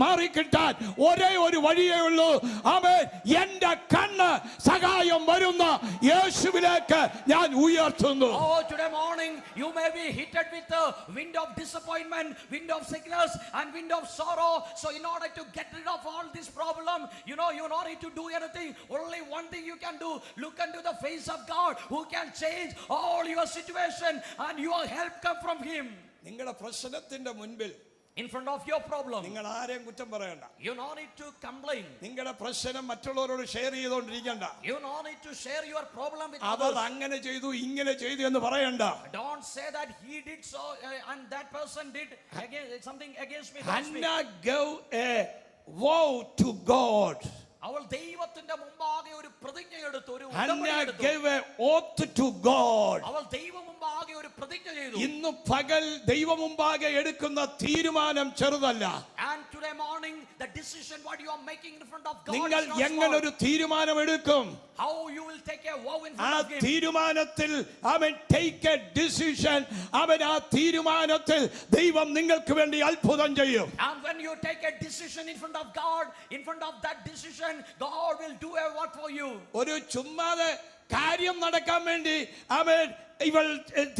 മാറിക്കിട്ടാൻ ഒരേ ഒരു വഴിയേ ഉള്ളൂ. ആമേൻ. എന്റെ കണ്ണ് സഹായം വരുന്ന യേശുവിലേക്ക് ഞാൻ ഉയർത്തുന്നു. Oh, today morning you may be hit with the wind of disappointment, wind of sickness and wind of sorrow. So in order to get rid of all this problem, you know, you don't need to do anything. Only one thing you can do, look into the face of God who can change all your situation and your help come from him. നിങ്ങളുടെ പ്രശ്നത്തിന്റെ മുൻപിൽ, in front of your problem, നിങ്ങൾ ആരെയും കുറ്റം പറയണ്ട. you no need to complain. നിങ്ങളുടെ പ്രശ്നം മറ്റുള്ളവരോട് ഷെയർ ചെയ്തുകൊണ്ടിരിക്കണ്ട. You no need to share your problem with അവർ others. അങ്ങനെ ചെയ്തു ഇങ്ങനെ ചെയ്തു എന്ന് പറയണ്ട. Don't say that he did so and that person did something against me. Hannah gave a vow to God. അവൾ ദൈവത്തിന്റെ മുമ്പാകെ ഒരു പ്രതിജ്ഞ എടുത്തു, ഒരു Hannah ഉടമ്പടി എടുത്തു. gave an oath to God. അവൾ ദൈവ മുമ്പാകെ ഒരു പ്രതിജ്ഞ ചെയ്തു. ഇന്ന് പകൽ ദൈവ മുമ്പാകെ എടുക്കുന്ന തീരുമാനം ചെറുതല്ല. And today morning the decision what you are making in front of God നിങ്ങൾ is not എങ്ങനെ small. ഒരു തീരുമാനമെടുക്കും? How you will take a vow in ആ front of him. തീരുമാനത്തിൽ അവൻ ടേക്ക് എ ഡിസിഷൻ, അവൻ ആ തീരുമാനത്തിൽ ദൈവം നിങ്ങൾക്ക് വേണ്ടി അത്ഭുതം ചെയ്യും. And when you take a decision in front of God, in front of that decision, God will do a work for you. ഒരു ചുമ്മാതെ കാര്യം നടക്കാൻ വേണ്ടി അവൻ ഇവൾ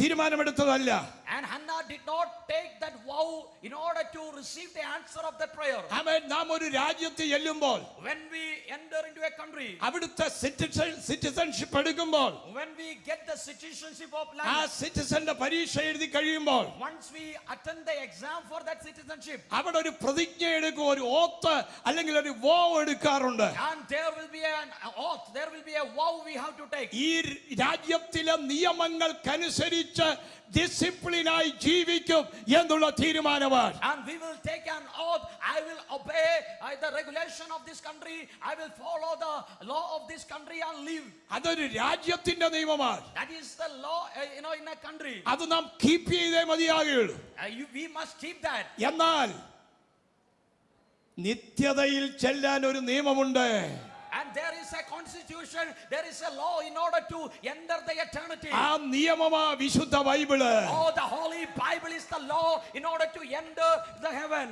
തീരുമാനമെടുത്തതല്ല. And Hannah did not take that vow in order to receive the answer of that prayer. അവൻ നാം ഒരു രാജ്യത്ത് ചെല്ലുമ്പോൾ, When we enter into a country, അവിടുത്തെ സിറ്റിസൺഷിപ്പ് എടുക്കുമ്പോൾ, when we get the citizenship of ആ land, സിറ്റിസന്റെ പരീക്ഷ എഴുതി കഴിയുമ്പോൾ once we attend the exam for that citizenship, അവിടെ ഒരു പ്രതിജ്ഞ എടുക്കും, ഒരു ഓത്ത് അല്ലെങ്കിൽ ഒരു വോ എടുക്കാറുണ്ട്. and there will be an oath, there will be a vow we have to take. ഈ രാജ്യത്തിലെ നിയമങ്ങൾക്കനുസരിച്ച് ഡിസിപ്ലിനായി ജീവിക്കും എന്നുള്ള തീരുമാനമാണ്. And we will take an oath. I will obey the regulation of this country. I will follow the law of this country and live. അതൊരു രാജ്യത്തിന്റെ നിയമമാണ്. That is the law, in a country. അത് നാം keep ചെയ്തേ മതിയാകുള്ളൂ. We must keep that. എന്നാൽ നിത്യതയിൽ ചെല്ലാൻ ഒരു നിയമമുണ്ട്. And there is a constitution, there is a law in order to enter the eternity. ആ നിയമമാ വിശുദ്ധ Bible. Oh, the Holy Bible is the law in order to enter the heaven.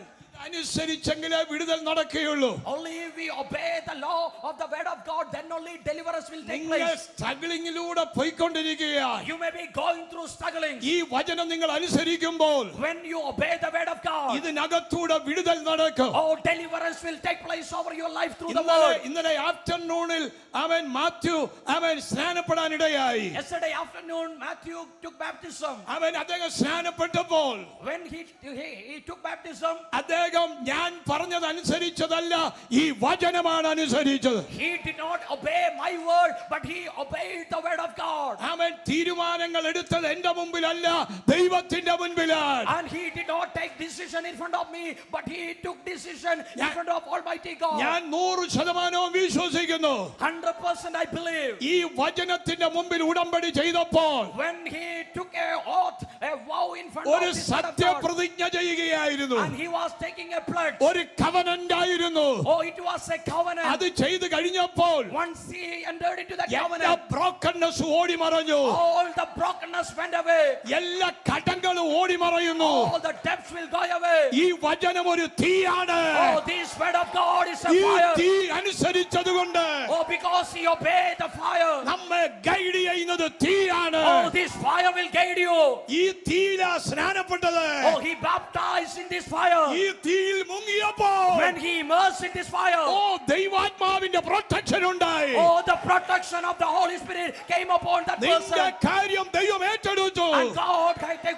അനുസരിച്ചെങ്കിലേ വിടുതൽ നടക്കുകയുള്ളൂ. Only if we obey the law of the word of God, then only deliverance will take നിങ്ങൾ place. സ്ട്രഗ്ലിംഗിലൂടെ പോയിക്കൊണ്ടിരിക്കുകയാണ്. You may be going through struggling. ഈ വചനം നിങ്ങൾ അനുസരിക്കുമ്പോൾ When you obey the word of God, ഇതിനകത്തൂടെ വിടുതൽ നടക്കും. oh, deliverance will take place over your life through the word. ഇന്നലെ ആഫ്റ്റർനൂണിൽ അവൻ മാത്യു അവൻ സ്നാനപ്പെടാനിടയായി. Yesterday afternoon, Matthew took baptism. അദ്ദേഹം സ്നാനപ്പെട്ടപ്പോൾ When he took baptism, അദ്ദേഹം ഞാൻ പറഞ്ഞതനുസരിച്ചതല്ല, ഈ വചനമാണ് അനുസരിച്ചത്. he did not obey my word, but he obeyed the word of God. അവൻ തീരുമാനങ്ങൾ എടുത്തത് എന്റെ മുമ്പിലല്ല, ദൈവത്തിന്റെ മുൻപിലാണ്. And he did not take decision in front of me, but he took decision in front of Almighty God. ഞാൻ 100% വിശ്വസിക്കുന്നു. 100% I believe. ഈ വചനത്തിന്റെ മുമ്പിൽ ഉടമ്പടി ചെയ്തപ്പോൾ When he took a oath, a vow in front of ഒരു this word of God, സത്യപ്രതിജ്ഞ ചെയ്യുകയായിരുന്നു. and he was taking a pledge. ഒരു കവനന്റ് ആയിരുന്നു. Oh, it was a covenant. അത് ചെയ്തു കഴിഞ്ഞപ്പോൾ Once he entered into that എല്ലാ covenant, brokenness ഓടി മറഞ്ഞു. all the brokenness went away. എല്ലാ കടങ്ങളും ഓടി മറയുന്നു. All the debts will go away. ഈ വചനം ഒരു തീയാണ്. Oh, this word of God is a ഈ fire. തീ അനുസരിച്ചതുകൊണ്ട് Oh, because he obeyed the fire. നമ്മെ ഗൈഡ് ചെയ്യുന്നത് തീയാണ്. Oh, this fire will guide you. ഈ തീയിലാ സ്നാനപ്പെട്ടത്. Oh, he baptized in this fire. ഈ തീയിൽ മുങ്ങിയപ്പോൾ When he immersed in this fire, ദൈവാത്മാവിന്റെ protection ഉണ്ടായി. oh, the protection of the Holy Spirit came upon that നിന്റെ person. കാര്യം ദൈവം ഏറ്റെടുത്തു. And God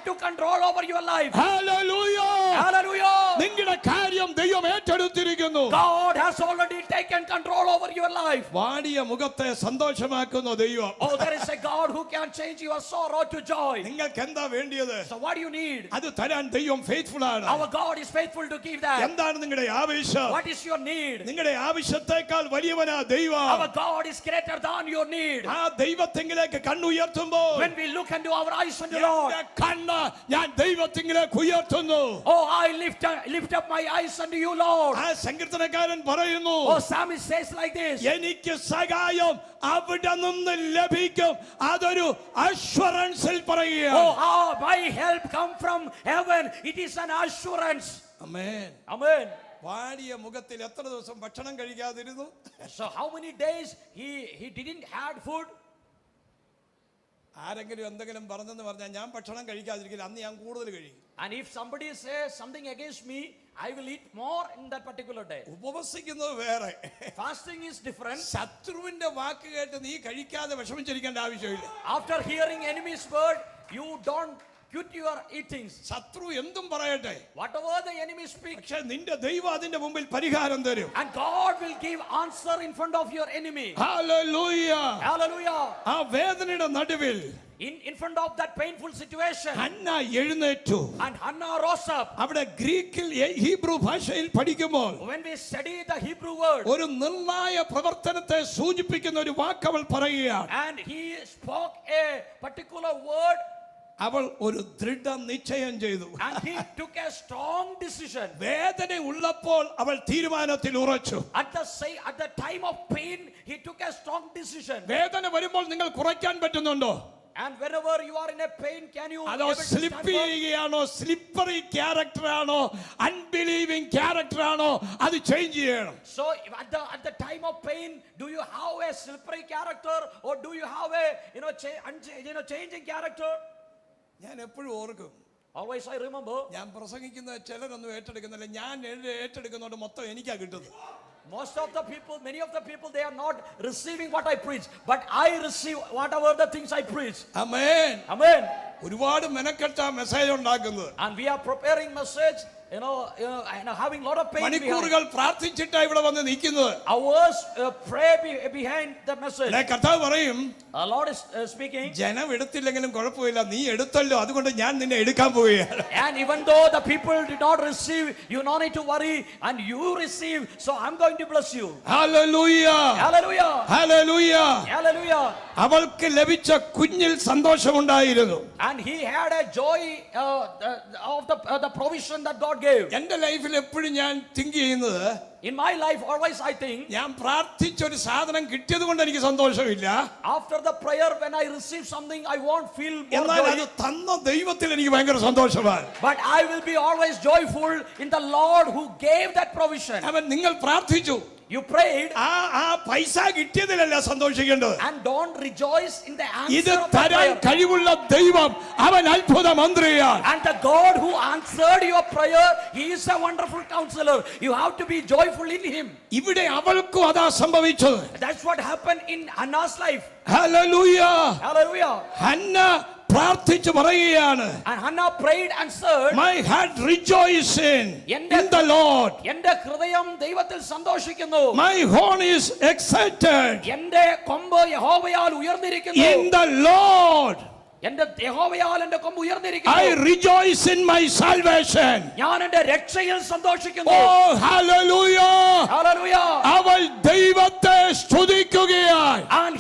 took control over your life. Hallelujah. Hallelujah. നിങ്ങളുടെ കാര്യം ദൈവം ഏറ്റെടുത്തിരിക്കുന്നു. God has already taken control over your life. വാടിയ മുഖത്തെ സന്തോഷമാക്കുന്നു ദൈവം. Oh, there is a God who can change your sorrow to joy. നിങ്ങൾക്ക് എന്താ വേണ്ടിയത്? So what do you need? അത് തരാൻ ദൈവം ഫെയ്ത്ത്ഫുൾ ആണ്. Our God is faithful to give that. എന്താണ് നിങ്ങളുടെ ആവശ്യം? What is your need? നിങ്ങളുടെ ആവശ്യത്തെക്കാൾ വലിയവനാ ദൈവം. Our God is greater than your need. ആ ദൈവത്തിങ്കിലേക്ക് കണ്ണുയർത്തുമ്പോൾ When we look into our eyes unto Lord, എന്റെ കണ്ണ് ഞാൻ ദൈവത്തിങ്കിലേക്ക് ഉയർത്തുന്നു. oh, I lift up my eyes unto you, Lord. ആ സങ്കീർത്തനക്കാരൻ പറയുന്നു, Oh, psalmist says like this. എനിക്ക് സഹായം അവിടെ നിന്ന് ലഭിക്കും. അതൊരു അഷ്വറൻസിൽ പറയുക. Oh, my help come from heaven. It is an assurance. Amen. Amen. വാടിയ മുഖത്തിൽ എത്ര ദിവസം ഭക്ഷണം കഴിക്കാതിരുന്നു? So how many days he didn't had food? ആരെങ്കിലും എന്തെങ്കിലും പറഞ്ഞെന്ന് പറഞ്ഞാൽ ഞാൻ ഭക്ഷണം കഴിക്കാതിരിക്കില്ല, അന്ന് ഞാൻ കൂടുതൽ കഴിക്കും. And if somebody says something against me, I will eat more in that particular day. ഉപവസിക്കുന്നത് വേറെ. Fasting is different. ശത്രുവിന്റെ വാക്ക് കേട്ട് നീ കഴിക്കാതെ വിഷമിച്ചിരിക്കേണ്ട ആവശ്യമില്ല. After hearing enemy's word, you don't quit your eatings. ശത്രു എന്തും പറയട്ടെ, Whatever the enemy speaks, പക്ഷെ നിന്റെ ദൈവം അതിന്റെ മുമ്പിൽ പരിഹാരം തരും. and God will give answer in front of your enemy. Hallelujah. Hallelujah. ആ വേദനയുടെ നടുവിൽ In front of that painful situation, Hannah എഴുന്നേറ്റു. and Hannah rose up. അവിടെ ഗ്രീക്കിൽ ഹീബ്രു ഭാഷയിൽ പഠിക്കുമ്പോൾ When we study the Hebrew word, ഒരു നിർണായ പ്രവർത്തനത്തെ സൂചിപ്പിക്കുന്ന ഒരു വാക്ക് അവൾ പറയുകയാണ്. and he spoke a particular word അവൾ ഒരു ദൃഢ നിശ്ചയം ചെയ്തു. And he took a strong decision. വേദന ഉള്ളപ്പോൾ അവൾ തീരുമാനത്തിൽ ഉറച്ചു. At the time of pain, he took a strong decision. വേദന വരുമ്പോൾ നിങ്ങൾ കുറയ്ക്കാൻ പറ്റുന്നുണ്ടോ? And whenever you are in a pain, can you അതോ able to stand slip firm? ചെയ്യുകയാണോ, സ്ലിപ്പറി ക്യാരക്ടർ ആണോ, അൺബിലീവിംഗ് ക്യാരക്ടർ ആണോ, അത് ചേഞ്ച് ചെയ്യണം. So at the time of pain, do you have a slippery character or do you have a changing character? ഞാൻ എപ്പോഴും ഓർക്കും, Always I remember, ഞാൻ പ്രസംഗിക്കുന്ന ചിലരൊന്നും ഏറ്റെടുക്കുന്നില്ല, ഞാൻ ഏറ്റെടുക്കുന്നതുകൊണ്ട് മൊത്തം എനിക്കാ കിട്ടുന്നത്. many of the people, they are not receiving what I preach, but I receive whatever the things I preach. Amen. Amen. ഒരുപാട് മെനക്കെട്ട മെസ്സേജ് ഉണ്ടാക്കുന്നത്. And we are preparing message, having lot of pain behind. മണിക്കൂറുകൾ പ്രാർത്ഥിച്ചിട്ടാ ഇവിടെ വന്ന് നിൽക്കുന്നത്. Hours pray behind the message. കർത്താവ് പറയും, Lord is speaking. ജനം എടുത്തില്ലെങ്കിലും കുഴപ്പമില്ല, നീ എടുത്തല്ലോ, അതുകൊണ്ട് ഞാൻ നിന്നെ എടുക്കാൻ പോവുകയാണ്. And even though the people did not receive, you no need to worry, and you receive, so I'm going to bless you. Hallelujah. Hallelujah. Hallelujah. Hallelujah. അവൾക്ക് ലഭിച്ച കുഞ്ഞിൽ സന്തോഷമുണ്ടായിരുന്നു. And he had a joy of the provision that God gave. എന്റെ ലൈഫിൽ എപ്പോഴും ഞാൻ think ചെയ്യുന്നത്, In my life, always I think, ഞാൻ പ്രാർത്ഥിച്ച ഒരു സാധനം കിട്ടിയത് കൊണ്ട് എനിക്ക് സന്തോഷമില്ല, after the prayer, when I receive something, I won't feel more എന്നാൽ അത് joy. തന്ന ദൈവത്തിൽ എനിക്ക് ഭയങ്കര സന്തോഷമാണ്. But I will be always joyful in the Lord who gave that provision. അവൻ നിങ്ങൾ പ്രാർത്ഥിച്ചു, You prayed, ആ പൈസ കിട്ടിയതിലല്ല സന്തോഷിക്കേണ്ടത്. and don't rejoice in the ഇത് answer of the തരാൻ prayer. കഴിവുള്ള ദൈവം അവൻ അത്ഭുത മന്ത്രിയാണ്. And the God who answered your prayer, he is a wonderful counselor. You have to be joyful in him. ഇവിടെ അവൾക്കും അതാ സംഭവിച്ചത്. That's what happened in Hannah's life. Hallelujah. Hallelujah. Hannah പ്രാർത്ഥിച്ചു പറയുകയാണ്, And Hannah prayed and said, My heart rejoicing in the Lord. എന്റെ ഹൃദയം ദൈവത്തിൽ സന്തോഷിക്കുന്നു. My horn is excited എന്റെ കൊമ്പ് യഹോവയാൽ ഉയർന്നിരിക്കുന്നു. in the Lord. എന്റെ യഹോവയാൽ എന്റെ കൊമ്പ് I ഉയർന്നിരിക്കുന്നു. rejoice in my salvation. ഞാൻ എന്റെ രക്ഷയിൽ സന്തോഷിക്കുന്നു. Oh, hallelujah. Hallelujah. അവൾ ദൈവത്തെ സ്തുതിക്കുകയായി. And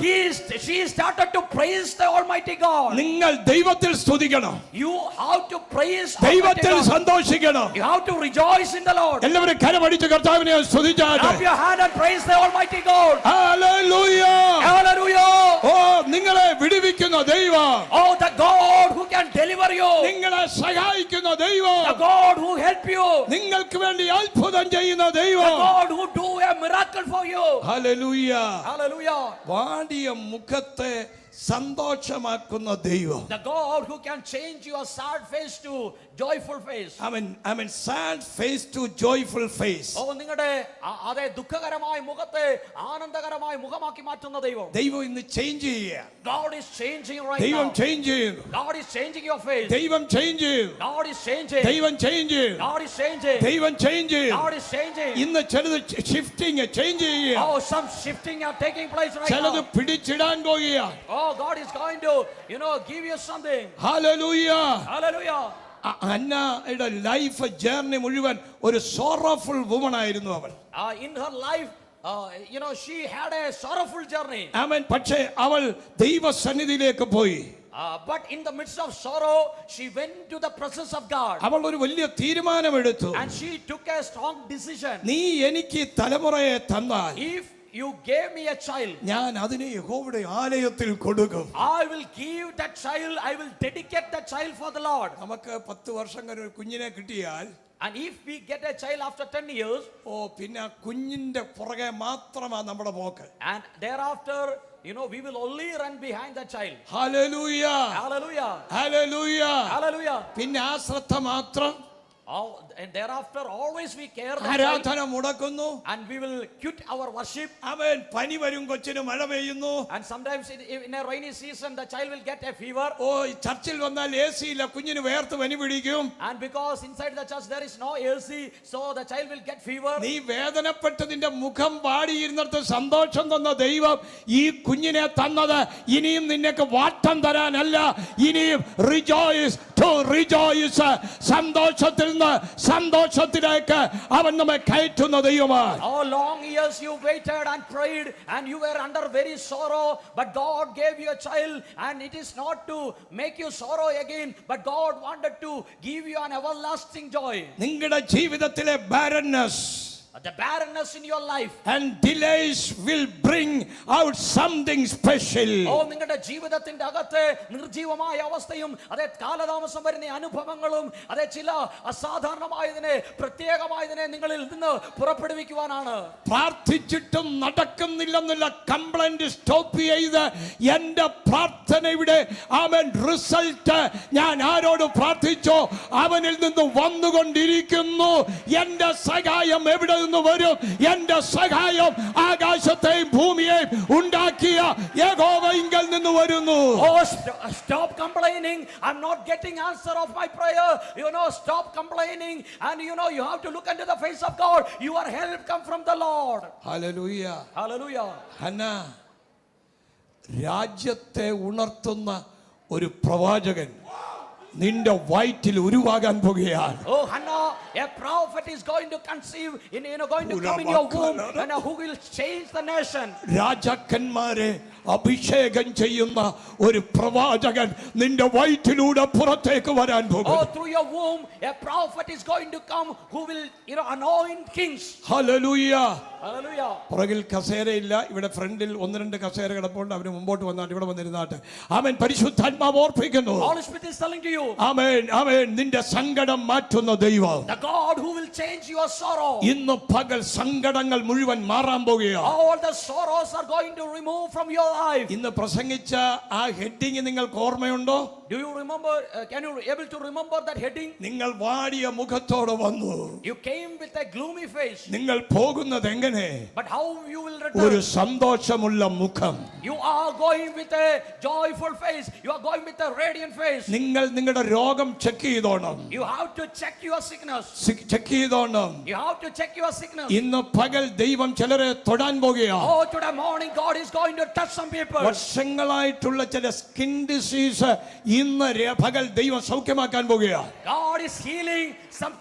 she started to praise the Almighty God. നിങ്ങൾ ദൈവത്തിൽ സ്തുതിക്കണം, You have to praise Almighty ദൈവത്തിൽ God. സന്തോഷിക്കണം. You have to rejoice in the Lord. എല്ലാവരും കരമടിച്ച് കർത്താവിനെ സ്തുതിച്ചാട്ടെ. Clap your hand and praise the Almighty God. Hallelujah. Hallelujah. ഓ, നിങ്ങളെ വിടുവിക്കുന്ന ദൈവം, Oh, the God who can deliver you. നിങ്ങളെ സഹായിക്കുന്ന The ദൈവം, God who help you. നിങ്ങൾക്ക് വേണ്ടി അത്ഭുതം ചെയ്യുന്ന The ദൈവം. God who do a miracle for you. Hallelujah. Hallelujah. വാടിയ മുഖത്തെ സന്തോഷമാക്കുന്ന ദൈവം. The God who can change your sad face to joyful face. I mean sad face to joyful face. ഓ, നിങ്ങളുടെ അതേ ദുഃഖകരമായ മുഖത്തെ ആനന്ദകരമായ മുഖമാക്കി മാറ്റുന്ന ദൈവം. ദൈവം ഇന്ന് ചേഞ്ച് ചെയ്യുക. God is changing right ദൈവം now. ചേഞ്ച് ചെയ്യുന്നു. God is changing your face. ദൈവം ചേഞ്ച് ചെയ്യുന്നു. God is changing. ദൈവം ചേഞ്ച് ചെയ്യുന്നു. God is changing. ദൈവം ചേഞ്ച് ചെയ്യുന്നു. God is changing. ഇന്ന് ചിലത് ഷിഫ്റ്റിംഗ് ചേഞ്ച് ചെയ്യുക, Oh, some shifting are taking place right ചിലത് now. പിടിച്ചിടാൻ പോകുക. Oh, God is going to, give you something. ഹല്ലേലൂയ. Hallelujah. അന്നയുടെ ലൈഫ് ജേർണി മുഴുവൻ ഒരു സോറോഫുൾ വുമൺ ആയിരുന്നു അവൾ. In her life, she had a sorrowful journey. ആമേൻ. പക്ഷേ അവൾ ദൈവസന്നിധിയിലേക്ക് പോയി. But in the midst of sorrow, she went to the presence of God. അവൾ ഒരു വലിയ തീരുമാനമെടുത്തു. And she took a strong decision. നീ എനിക്ക് തലമുറയെ തന്നാൽ If you gave me a child, ഞാൻ അതിനെ യഹോവയുടെ ആലയത്തിൽ കൊടുക്കും. I will give that child, I will dedicate that child for the Lord. നമുക്ക് 10 വർഷം കഴിഞ്ഞ് ഒരു കുഞ്ഞിനെ കിട്ടിയാൽ, And if we get a child after 10 years, പിന്നെ കുഞ്ഞിന്റെ പുറകെ മാത്രമാ നമ്മുടെ പോക്ക്. and thereafter, we will only run behind the child. Hallelujah. Hallelujah. Hallelujah. Hallelujah. പിന്നെ ആ ശ്രദ്ധ മാത്രം. And thereafter, always we care the child, ആരാധന മുടക്കുന്നു. and we will quit our worship. അവൻ പനി വരും, കൊച്ചിന് മഴ പെയ്യുന്നു. And sometimes in a rainy season, the child will get a fever. ഓ, ചർച്ചിൽ വന്നാൽ AC ഇല്ല, കുഞ്ഞിന് വേർത്ത് പനി പിടിക്കും. And because inside the church there is no AC, so the child will get fever. നീ വേദനപ്പെട്ട് നിന്റെ മുഖം വാടിയിരുന്നിടത്ത് സന്തോഷം തന്ന ദൈവം ഈ കുഞ്ഞിനെ തന്നത് ഇനിയും നിനക്ക് വാട്ടം തരാനല്ല, ഇനിയും റിജോയ്സ്, സന്തോഷത്തിൽ നിന്ന് സന്തോഷത്തിലേക്ക് അവൻ നമ്മെ കയറ്റുന്ന ദൈവമാണ്. How long years you waited and prayed and you were under very sorrow, but God gave you a child, and it is not to make you sorrow again, but God wanted to give you an everlasting joy. നിങ്ങളുടെ ജീവിതത്തിലെ barrenness The barrenness in your life and delays will bring out something special. നിങ്ങളുടെ ജീവിതത്തിന്റെ അകത്തെ നിർജീവമായ അവസ്ഥയും അതേ കാലതാമസം വരുന്ന അനുഭവങ്ങളും അതേ ചില അസാധാരണമായതിനെ പ്രത്യേകമായതിനെ നിങ്ങളിൽ നിന്ന് പുറപ്പെടുവിക്കുവാനാണ്. പ്രാർത്ഥിച്ചിട്ടും നടക്കുന്നില്ലെന്നുള്ള കംപ്ലൈന്റ് സ്റ്റോപ്പ് ചെയ്ത് എന്റെ പ്രാർത്ഥനയുടെ അവൻ റിസൾട്ട് ഞാൻ ആരോട് പ്രാർത്ഥിച്ചോ അവനിൽ നിന്ന് വന്നുകൊണ്ടിരിക്കുന്നു. എന്റെ സഹായം എവിടെ നിന്ന് വരും? എന്റെ സഹായം ആകാശത്തെയും ഭൂമിയെയും ഉണ്ടാക്കിയ യഹോവയിങ്കൽ നിന്ന് വരുന്നു. Stop complaining. I'm not getting answer of my prayer. Stop complaining, and you have to look into the face of God. Your help come from the Lord. Hallelujah. Hallelujah. Hannah രാജ്യത്തെ ഉണർത്തുന്ന ഒരു പ്രവാചകൻ നിന്റെ വയറ്റിൽ ഉരുവാകാൻ പോകുകയാണ്. Oh Hannah, a prophet is going to conceive going to come in your womb, and who will change the nation. രാജാക്കന്മാരെ അഭിഷേകം ചെയ്യുന്ന ഒരു പ്രവാചകൻ നിന്റെ വയറ്റിലൂടെ പുറത്തേക്ക് വരാൻ പോകുന്നു. Oh, through your womb a prophet is going to come who will anoint kings. Hallelujah. Hallelujah. പുറകിൽ കസേരയില്ല, ഇവിടെ ഫ്രണ്ടിൽ 1-2 കസേര കിടപ്പുണ്ട്. അവര് മുമ്പോട്ട് വന്നാട്ട് ഇവിടെ വന്നിരുന്നാട്ട്. ആമേൻ. പരിശുദ്ധാത്മാവ് ഓർപ്പിക്കുന്നു. Holy Spirit is telling to you. ആമേൻ, ആമേൻ. നിന്റെ സങ്കടം മാറ്റുന്ന ദൈവം, the God who will change your sorrow. ഇന്ന് പകൽ സങ്കടങ്ങൾ മുഴുവൻ മാറാൻ പോകുകയാണ്. All the sorrows are going to remove from your life. ഇന്ന് പ്രസംഗിച്ച ആ ഹെഡിങ് നിങ്ങൾക്ക് ഓർമ്മയുണ്ടോ? Do you remember? Can you able to remember that heading? നിങ്ങൾ വാടിയ മുഖത്തോടെ വന്നു. You came with a gloomy face. നിങ്ങൾ പോകുന്നത് എങ്ങനെ? But how you will return? ഒരു സന്തോഷമുള്ള മുഖം. You are going with a joyful face. You are going with a radiant face. നിങ്ങൾ നിങ്ങളുടെ രോഗം ചെക്ക് ചെയ്തോണം. You have to check your sickness. Check ചെയ്തോണം. You have to check your sickness. ഇന്ന് പകൽ ദൈവം ചിലരെ തൊടാൻ പോകുകയാണ്. Oh, today morning God is going to touch some people. വർഷങ്ങളായിട്ടുള്ള ചില സ്കിൻ ഡിസീസ് ഇന്ന് പകൽ ദൈവം സൗഖ്യമാക്കാൻ പോകുകയാണ്. God is healing some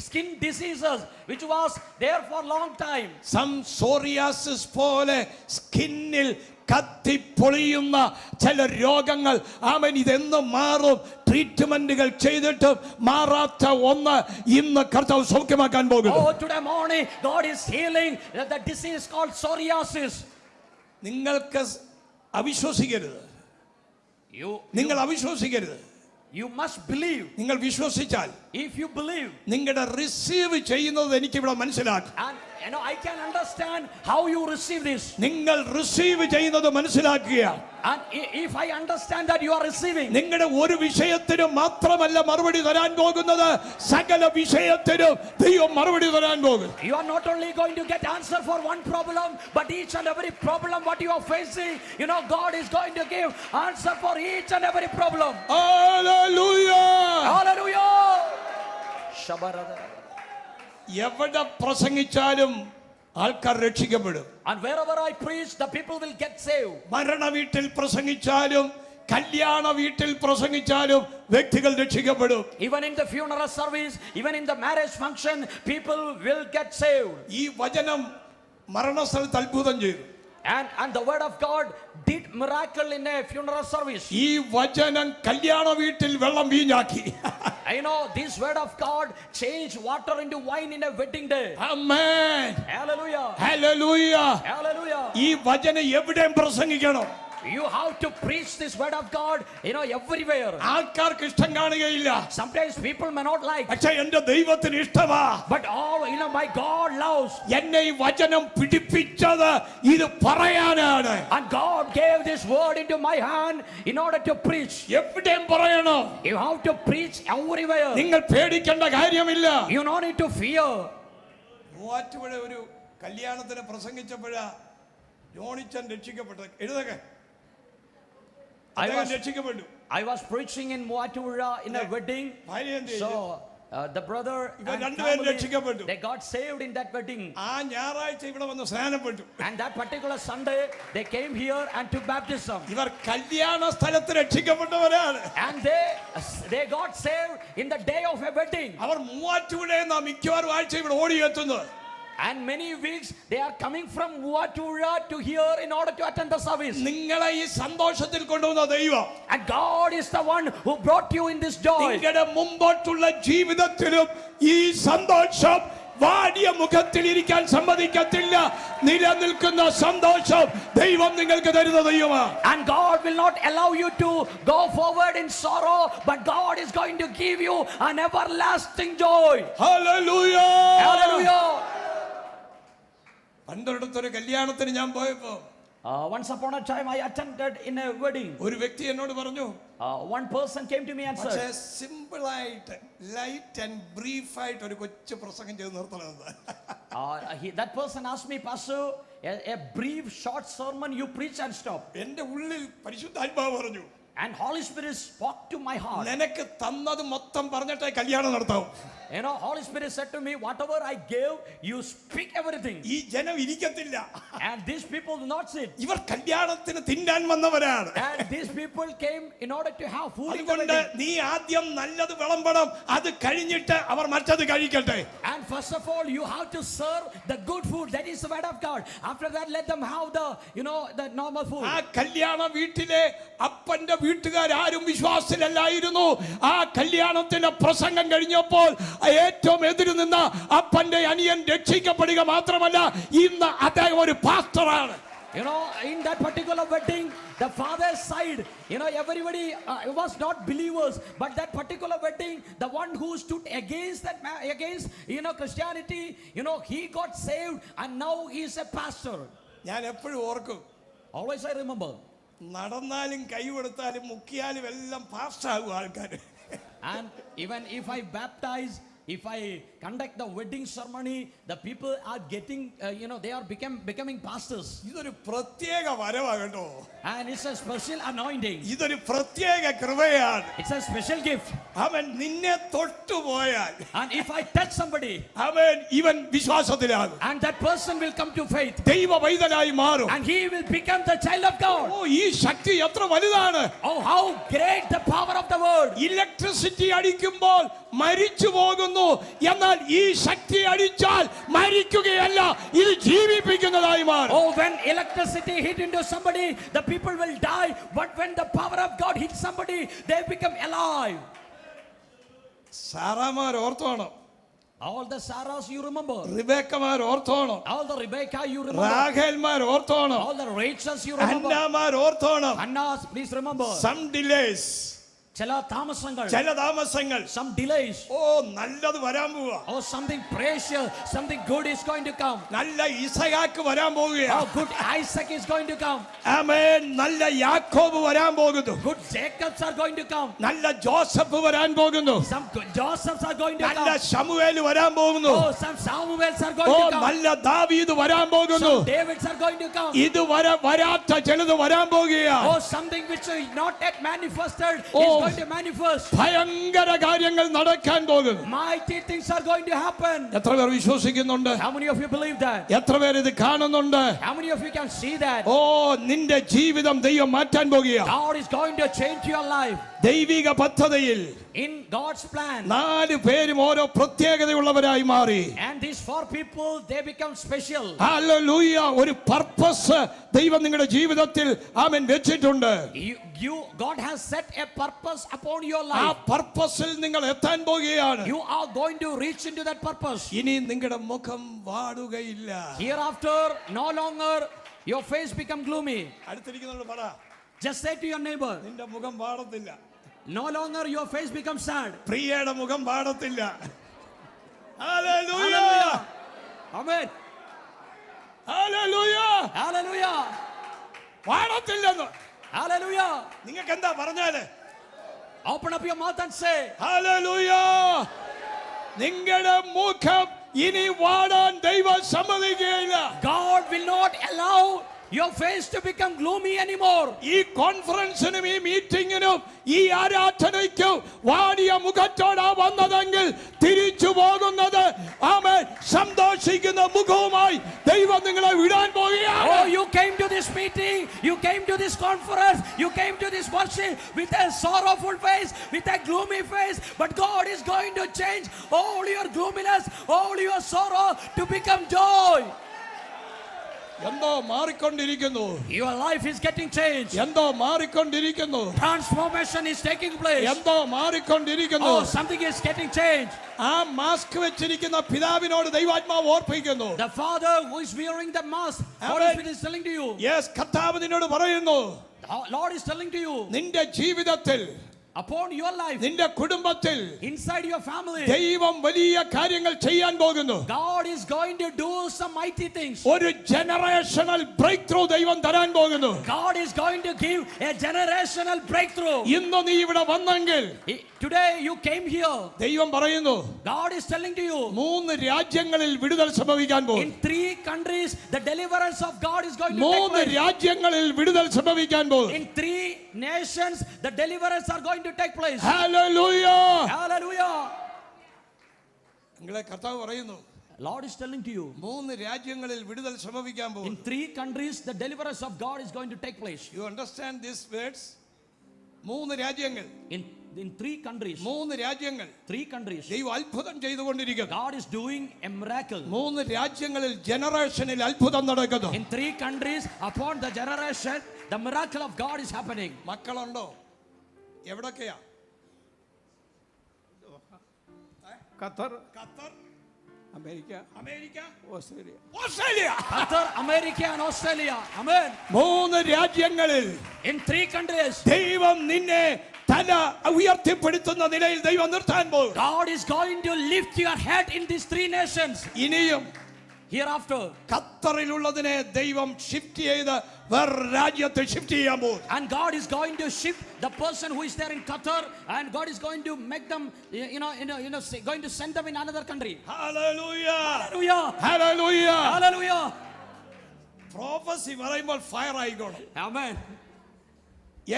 skin diseases which was there for long time. Some psoriasis പോലെ സ്കിന്നിൽ കത്തിപ്പൊളിയുന്ന ചില രോഗങ്ങൾ ആമേൻ ഇതെന്ന് മാറും. ട്രീറ്റ്മെന്റുകൾ ചെയ്തിട്ടും മാറാത്ത ഒന്ന് ഇന്ന് കർത്താവ് സൗഖ്യമാക്കാൻ പോകുന്നു. Oh, today morning God is healing the disease called psoriasis. നിങ്ങൾക്ക് അവിശ്വസിക്കരുത്. നിങ്ങൾ അവിശ്വസിക്കരുത്. You must believe. നിങ്ങൾ വിശ്വസിച്ചാൽ, if you believe, നിങ്ങളുടെ റിസീവ് ചെയ്യുന്നത് എനിക്ക് ഇവിടെ മനസ്സിലാക്കും. And I can understand how you receive this. നിങ്ങൾ റിസീവ് ചെയ്യുന്നത് മനസ്സിലാക്കുക. And if I understand that you are receiving, നിങ്ങളുടെ ഒരു വിഷയത്തിനും മാത്രമല്ല മറുപടി തരാൻ പോകുന്നത്, സകല വിഷയത്തിനും ദൈവം മറുപടി തരാൻ പോകും. You are not only going to get answer for one problem, but each and every problem what you are facing, God is going to give answer for each and every problem. Hallelujah. Hallelujah. എവിടെ പ്രസംഗിച്ചാലും ആൾക്കാർ രക്ഷിക്കപ്പെടും. And wherever I preach, the people will get saved. മരണ വീട്ടിൽ പ്രസംഗിച്ചാലും കല്യാണ വീട്ടിൽ പ്രസംഗിച്ചാലും വ്യക്തികൾ രക്ഷിക്കപ്പെടും. Even in the funeral service, even in the marriage function, people will get saved. ഈ വചനം മരണസ്ഥലത്ത് അത്ഭുതം ചെയ്തു. And the word of God did miracle in a funeral service. ഈ വചനം കല്യാണ വീട്ടിൽ വെള്ളം വീഞ്ഞാക്കി. This word of God changed water into wine in a wedding day. Amen. Hallelujah. Hallelujah. Hallelujah. ഈ വചനം എവിടെയും പ്രസംഗിക്കണം. You have to preach this word of God, everywhere. ആൾക്കാർക്ക് ഇഷ്ടം കാണുകയില്ല. Sometimes people may not like. പക്ഷേ എൻ്റെ ദൈവത്തിന് ഇഷ്ടമാ. But my God loves. എന്നെ ഈ വചനം പിടിപ്പിച്ചത് ഇത് പറയാനാണ്. And God gave this word into my hand in order to preach. എവിടെയും പറയണം. You have to preach everywhere. നിങ്ങൾ പേടിക്കേണ്ട കാര്യമില്ല. You don't need to fear. Muvattupuzha ഒരു കല്യാണത്തിന് പ്രസംഗിച്ചപ്പോഴാ ജോണിച്ചൻ രക്ഷിക്കപ്പെട്ടത്. എഴുതൊക്കെ രക്ഷിക്കപ്പെട്ടു. I was preaching in Muattura in a wedding. So The brother ഇവർ and രണ്ടുപേരും family, രക്ഷിക്കപ്പെട്ടു. they got saved in that wedding. ആ ഞായറാഴ്ച ഇവിടെ വന്ന് സ്നാനപ്പെട്ടു. And that particular Sunday, they came here and took baptism. ഇവർ കല്യാണ സ്ഥലത്ത് രക്ഷിക്കപ്പെട്ടവരാണ്. And they got saved in the day of a wedding. അവർ മൂവാറ്റുപുഴയിൽ നിന്നാ മിക്കവാറും ആഴ്ച ഇവിടെ ഓടിയെത്തുന്നത്. And many weeks they are coming from Muattura to here in order to attend the service. നിങ്ങളെ ഈ സന്തോഷത്തിൽ കൊണ്ടുവന്ന ദൈവം, And God is the one who brought you in this joy. നിങ്ങളുടെ മുമ്പോട്ടുള്ള ജീവിതത്തിലും ഈ സന്തോഷം വാടിയ മുഖത്തിൽ ഇരിക്കാൻ സമ്മതിക്കത്തില്ല. നിലനിൽക്കുന്ന സന്തോഷം ദൈവം നിങ്ങൾക്ക് തരുന്ന ദൈവമാണ്. And God will not allow you to go forward in sorrow, but God is going to give you an everlasting joy. Hallelujah. Hallelujah. പണ്ടൊരിടത്തൊരു കല്യാണത്തിന് ഞാൻ പോയപ്പോ Once upon a time I attended in a wedding. ഒരു വ്യക്തി എന്നോട് പറഞ്ഞു, One person came to me and പക്ഷേ said, simple ആയിട്ട് light and brief ആയിട്ട് ഒരു കൊച്ചു പ്രസംഗം ചെയ്ത് നിർത്തണമെന്ന്. that person asked me, Pastor, a brief short sermon you preach and stop. എന്റെ ഉള്ളിൽ പരിശുദ്ധാത്മാവ് പറഞ്ഞു, And Holy Spirit spoke to my heart. നിനക്ക് തന്നത് മൊത്തം പറഞ്ഞിട്ടേ കല്യാണം നടത്താവും. You know, Holy Spirit said to me, whatever I gave, you speak everything. ഈ ജനം ഇരിക്കത്തില്ല. And these people do not sit. ഇവർ കല്യാണത്തിന് തിന്നാൻ വന്നവരാണ്. And these people came in order to have food in the അതുകൊണ്ട് wedding. നീ ആദ്യം നല്ലത് വിളമ്പണം, അത് കഴിഞ്ഞിട്ട് അവർ മറ്റത് കഴിക്കട്ടെ. And first of all, you have to serve the good food. That is the word of God. After that, let them have the normal food. ആ കല്യാണ വീട്ടിലെ അപ്പന്റെ വീട്ടുകാരും വിശ്വാസത്തിലല്ലായിരുന്നു. ആ കല്യാണത്തിന്റെ പ്രസംഗം കഴിഞ്ഞപ്പോൾ ഏറ്റവും എതിര് നിന്ന അപ്പന്റെ അനിയൻ രക്ഷിക്കപ്പെടുക മാത്രമല്ല ഇന്ന് അദ്ദേഹം ഒരു പാസ്റ്ററാണ്. You know, in that particular wedding, the father's side, everybody was not believers, but that particular wedding, the one who stood against Christianity, he got saved and now he is a pastor. ഞാൻ എപ്പോഴും ഓർക്കും, Always I remember. നടന്നാലും കൈകൊടുത്താലും മുക്കിയാലും എല്ലാം pastor ആകും ആൾക്കാർ. And even if I baptize, if I conduct the wedding ceremony, the people are getting, they are becoming pastors. ഇതൊരു പ്രത്യേക വരവാ കേട്ടോ. And it's a special anointing. ഇതൊരു പ്രത്യേക കൃപയാണ്. It's a special gift. അവൻ നിന്നെ തൊട്ടുപോയാൽ, And if I touch somebody, അവൻ ഇവൻ വിശ്വാസത്തിലാകും. and that person will come to faith, ദൈവ പൈതലായി മാറും. and he will become the child of God. ഓ, ഈ ശക്തി എത്ര വലുതാണ്. Oh, how great the power of the word. Electricity അടിക്കുമ്പോൾ മരിച്ചു പോകുന്നു, എന്നാൽ ഈ ശക്തി അടിച്ചാൽ മരിക്കുകയല്ല, ഇത് ജീവിപ്പിക്കുന്നതായി മാറും. Oh, when electricity hit into somebody, the people will die, but when the power of God hits somebody, they become alive. സാറാമാർ ഓർത്തോണം, All the Sarahs you remember, റിബേക്കമാർ ഓർത്തോണം, all the Rebecca you remember, റാഹേൽമാർ ഓർത്തോണം, all the Rachels you remember, അന്നാമാർ ഓർത്തോണം. Hannahs please remember. Some delays, ചില താമസങ്ങൾ, ചില താമസങ്ങൾ. some delays. ഓ, നല്ലത് വരാൻ പോവാ. Oh, something precious, something good is going to come. നല്ല ഇസഹാക്ക് വരാൻ പോവുകയാ. Oh, good Isaac is going to come. ആമേൻ. നല്ല യാക്കോബ് വരാൻ പോകുന്നു. Good Jacobs are going to come. നല്ല ജോസഫ് വരാൻ പോകുന്നു. Some good Josephs are going to നല്ല come. ശമൂവേൽ വരാൻ പോകുന്നു. Oh, some Samuels are going oh, to come. നല്ല ദാവീദ് വരാൻ പോകുന്നു. Some Davids are going to come. ഇത് വരാത്ത ചിലത് വരാൻ പോകുകയാ. Oh, something which is not yet manifested is Oh. going to manifest. ഭയങ്കര കാര്യങ്ങൾ നടക്കാൻ പോകുന്നു. Mighty things are going to happen. എത്ര പേർ വിശ്വസിക്കുന്നുണ്ട്? How many of you believe that? എത്ര പേർ ഇത് കാണുന്നുണ്ട്? How many of you can see that? ഓ, നിന്റെ ജീവിതം ദൈവം മാറ്റാൻ പോകുകയാ. God is going to change your life. ദൈവിക പദ്ധതിയിൽ In God's plan. 4 പേരും ഓരോ പ്രത്യേകതയുള്ളവരായി മാറി. And these 4 people, they become special. Hallelujah. ഒരു പർപ്പസ് ദൈവം നിങ്ങളുടെ ജീവിതത്തിൽ ആമേൻ വെച്ചിട്ടുണ്ട്. God has set a purpose upon your ആ life. പർപ്പസിൽ നിങ്ങൾ എത്താൻ പോകുകയാണ്. You are going to reach into that purpose. ഇനി നിങ്ങളുടെ മുഖം വാടുകയില്ല. Hereafter, no longer your face become gloomy. അടുത്തിരിക്കുന്നവരോട് പറ, Just say to your neighbor, നിന്റെ മുഖം വാടത്തില്ല. no longer your face becomes sad. പ്രിയയുടെ മുഖം വാടത്തില്ല. ഹല്ലേലൂയ. Hallelujah. Amen. ഹല്ലേലൂയ. Hallelujah. വാടത്തില്ലെന്ന് Hallelujah. നിങ്ങൾക്ക് എന്താ പറഞ്ഞാല്? Open up your mouth and say, hallelujah. നിങ്ങളുടെ മുഖം ഇനി വാടാൻ ദൈവം സമ്മതിക്കുകയില്ല. God will not allow your face to become gloomy anymore. ഈ കോൺഫറൻസിനും ഈ മീറ്റിംഗിനും ഈ ആരാധനയ്ക്കും വാടിയ മുഖത്തോടാ വന്നതെങ്കിൽ തിരിച്ചു പോകുന്നത് ആമേൻ സന്തോഷിക്കുന്ന മുഖവുമായി ദൈവം നിങ്ങളെ വിടാൻ പോകുകയാണ്. Oh, you came to this meeting, you came to this conference, you came to this worship with a sorrowful face, with a gloomy face, but God is going to change all your gloominess, all your sorrow to become joy. എന്തോ മാറിക്കൊണ്ടിരിക്കുന്നു. Your life is getting changed. എന്തോ മാറിക്കൊണ്ടിരിക്കുന്നു. Transformation is taking place. എന്തോ മാറിക്കൊണ്ടിരിക്കുന്നു. Oh, something is getting changed. ആ mask വെച്ചിരിക്കുന്ന പിതാവിനോട് ദൈവാത്മാവ് ഓർപ്പിക്കുന്നു. The father who is wearing the mask, Holy Spirit is telling to you. Yes, കർത്താവ് നിന്നോട് പറയുന്നു, The Lord is telling to you, നിന്റെ ജീവിതത്തിൽ, upon your life, നിന്റെ കുടുംബത്തിൽ inside your family, ദൈവം വലിയ കാര്യങ്ങൾ ചെയ്യാൻ പോകുന്നു. God is going to do some mighty things. ഒരു ജനറേഷണൽ ബ്രേക്ക് ത്രൂ ദൈവം തരാൻ പോകുന്നു. God is going to give a generational breakthrough. ഇന്ന് നീ ഇവിടെ വന്നെങ്കിൽ Today you came here. ദൈവം പറയുന്നു, God is telling to you, 3 രാജ്യങ്ങളിൽ വിടുതൽ സംഭവിക്കാൻ പോകും. in 3 countries the deliverance of God is going to take 3 place. രാജ്യങ്ങളിൽ വിടുതൽ സംഭവിക്കാൻ പോകും. In 3 nations the deliverance are going to take place. Hallelujah. Hallelujah. നിങ്ങളെ കർത്താവ് പറയുന്നു, Lord is telling to you, 3 രാജ്യങ്ങളിൽ വിടുതൽ സംഭവിക്കാൻ in പോകും. 3 countries the deliverance of God is going to take place. You understand these words? 3 രാജ്യങ്ങൾ, In 3 countries, 3 രാജ്യങ്ങൾ 3 countries, ദൈവം അത്ഭുതം ചെയ്തുകൊണ്ടിരിക്കുന്നു. God is doing a miracle. 3 രാജ്യങ്ങളിൽ ജനറേഷനിൽ അത്ഭുതം നടക്കുന്നു. In 3 countries, upon the generation, the miracle of God is happening. മക്കളുണ്ടോ? എവിടൊക്കെയാ? Qatar, Qatar, America, America, Australia. Australia. Qatar, America and Australia. Amen. 3 രാജ്യങ്ങളിൽ In 3 countries, ദൈവം നിന്നെ തല ഉയർത്തിപ്പെടുത്തുന്ന നിലയിൽ ദൈവം നിർത്താൻ പോകും. God is going to lift your head in these 3 nations. ഇനിയും Hereafter, ഖത്തറിലുള്ളതിനെ ദൈവം ഷിഫ്റ്റ് ചെയ്ത് വേറെ രാജ്യത്ത് ഷിഫ്റ്റ് ചെയ്യാൻ പോകും. and God is going to shift the person who is there in Qatar, and God is going to make them, going to send them in another country. Hallelujah. Hallelujah. Hallelujah. Hallelujah. Prophecy പറയുമ്പോൾ fire ആയിക്കോളും. Amen.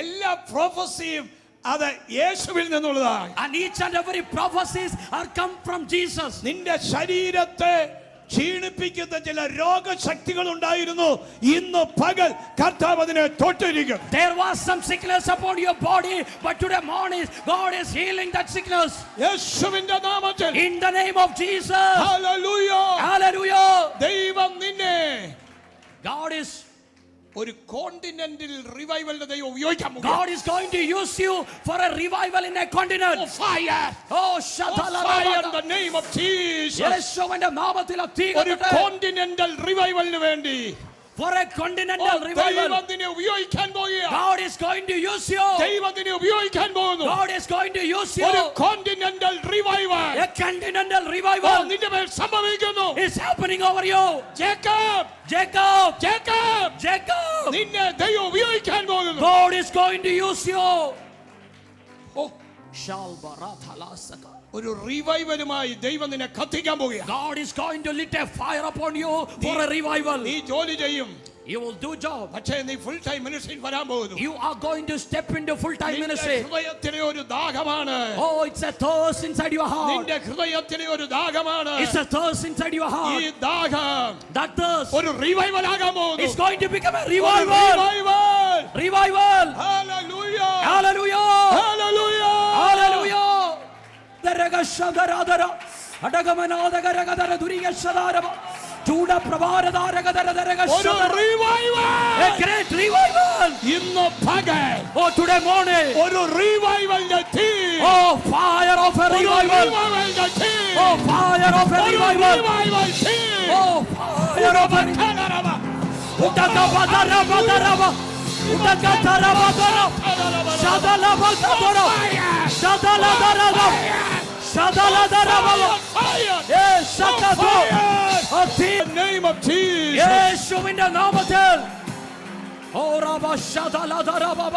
എല്ലാ പ്രോഫസിയും അത് യേശുവിൽ നിന്നുള്ളതാണ്. And each and every prophecies are come from Jesus. നിന്റെ ശരീരത്തെ ക്ഷീണിപ്പിക്കുന്ന ചില രോഗശക്തികൾ ഉണ്ടായിരുന്നു. ഇന്ന് പകൽ കർത്താവ് അതിനെ തൊട്ടിരിക്കും. There was some sickness upon your body, but today morning God is healing that sickness. യേശുവിന്റെ നാമത്തിൽ. In the name of Jesus. Hallelujah. Hallelujah. ദൈവം നിന്നെ God is ഒരു കോണ്ടിനെന്റൽ റിവൈവലിന്റെ ദൈവം ഉപയോഗിക്കാൻ പോകുന്നു. God is going to use you for a revival in a continent. Fire. Oh, Fire in the name of Jesus. യേശുവിന്റെ നാമത്തിൽ തീ ഒരു കത്തട്ടെ. കോണ്ടിനെന്റൽ റിവൈവലിന് വേണ്ടി For a continental revival, ദൈവം നിന്നെ ഉപയോഗിക്കാൻ പോകുകയാണ്. God is going to use you. ദൈവം നിന്നെ ഉപയോഗിക്കാൻ പോകുന്നു. God is going to use you. ഒരു continental revival A continental revival നിന്റെ മേൽ സംഭവിക്കുന്നു. is happening over you. Jacob, Jacob, Jacob, Jacob, നിന്നെ ദൈവം ഉപയോഗിക്കാൻ പോകുന്നു. God is going to use you. ഓ, ഒരു റിവൈവലുമായി ദൈവം നിന്നെ കത്തിക്കാൻ പോകുകയാണ്. God is going to lit a fire upon you for a revival. നീ ജോലി ചെയ്യും, You will do job. പക്ഷേ നീ ഫുൾ ടൈം മിനിസ്ട്രിയിൽ വരാൻ പോകുന്നു. You are going to step into full-time ministry. നിന്റെ ഹൃദയത്തിലെ ഒരു ദാഹമാണ്. Oh, it's a thirst inside your heart. നിന്റെ ഹൃദയത്തിലെ ഒരു ദാഹമാണ്. It's a thirst inside your ഈ heart. ദാഹം That thirst ഒരു റിവൈവൽ ആകാൻ പോകുന്നു. is going to become a ഒരു revival. Revival. Revival. Hallelujah. Hallelujah. Hallelujah. Hallelujah. ദരഗശദരദര അടഗമനാദഗരഗദര ദുരിഗശദാരവ ചൂട പ്രഭാരദാരഗദര ഒരു ദരഗശദര. റിവൈവൽ. A great revival. ഇന്ന് പകൽ Oh, today morning. ഒരു റിവൈവലിന്റെ തീ. Oh, fire of a ഒരു revival. റിവൈവലിന്റെ തീ. Oh, fire of a ഒരു revival. റിവൈവൽ തീ. Oh, fire of a revival. Udagabadarabadarawa. Udagatarabadara. Shadalabadabara. Shadaladaraba. Shadaladaraba. Yes, Shakatu. In the name of Jesus. യേശുവിന്റെ നാമത്തിൽ. ഓ റബ ശദലദരബബ.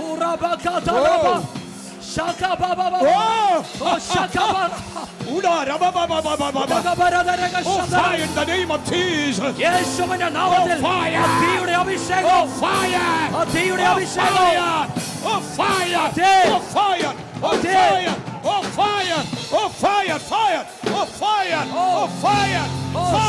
ഓ റബ കദലബ. Shakababa. Oh! Oh, Shakababa. Uda rababababababa. Oh, fire in the name of Jesus. യേശുവിന്റെ നാമത്തിൽ fire. ആ തീയുടെ അഭിഷേകം. Oh, fire. ആ തീയുടെ Oh, അഭിഷേകം. fire. Oh, fire. അതെ. Oh, fire. Oh, അതെ. fire. Oh, fire. Oh, fire. Fire. Oh, fire. Oh, fire. Oh. Fire.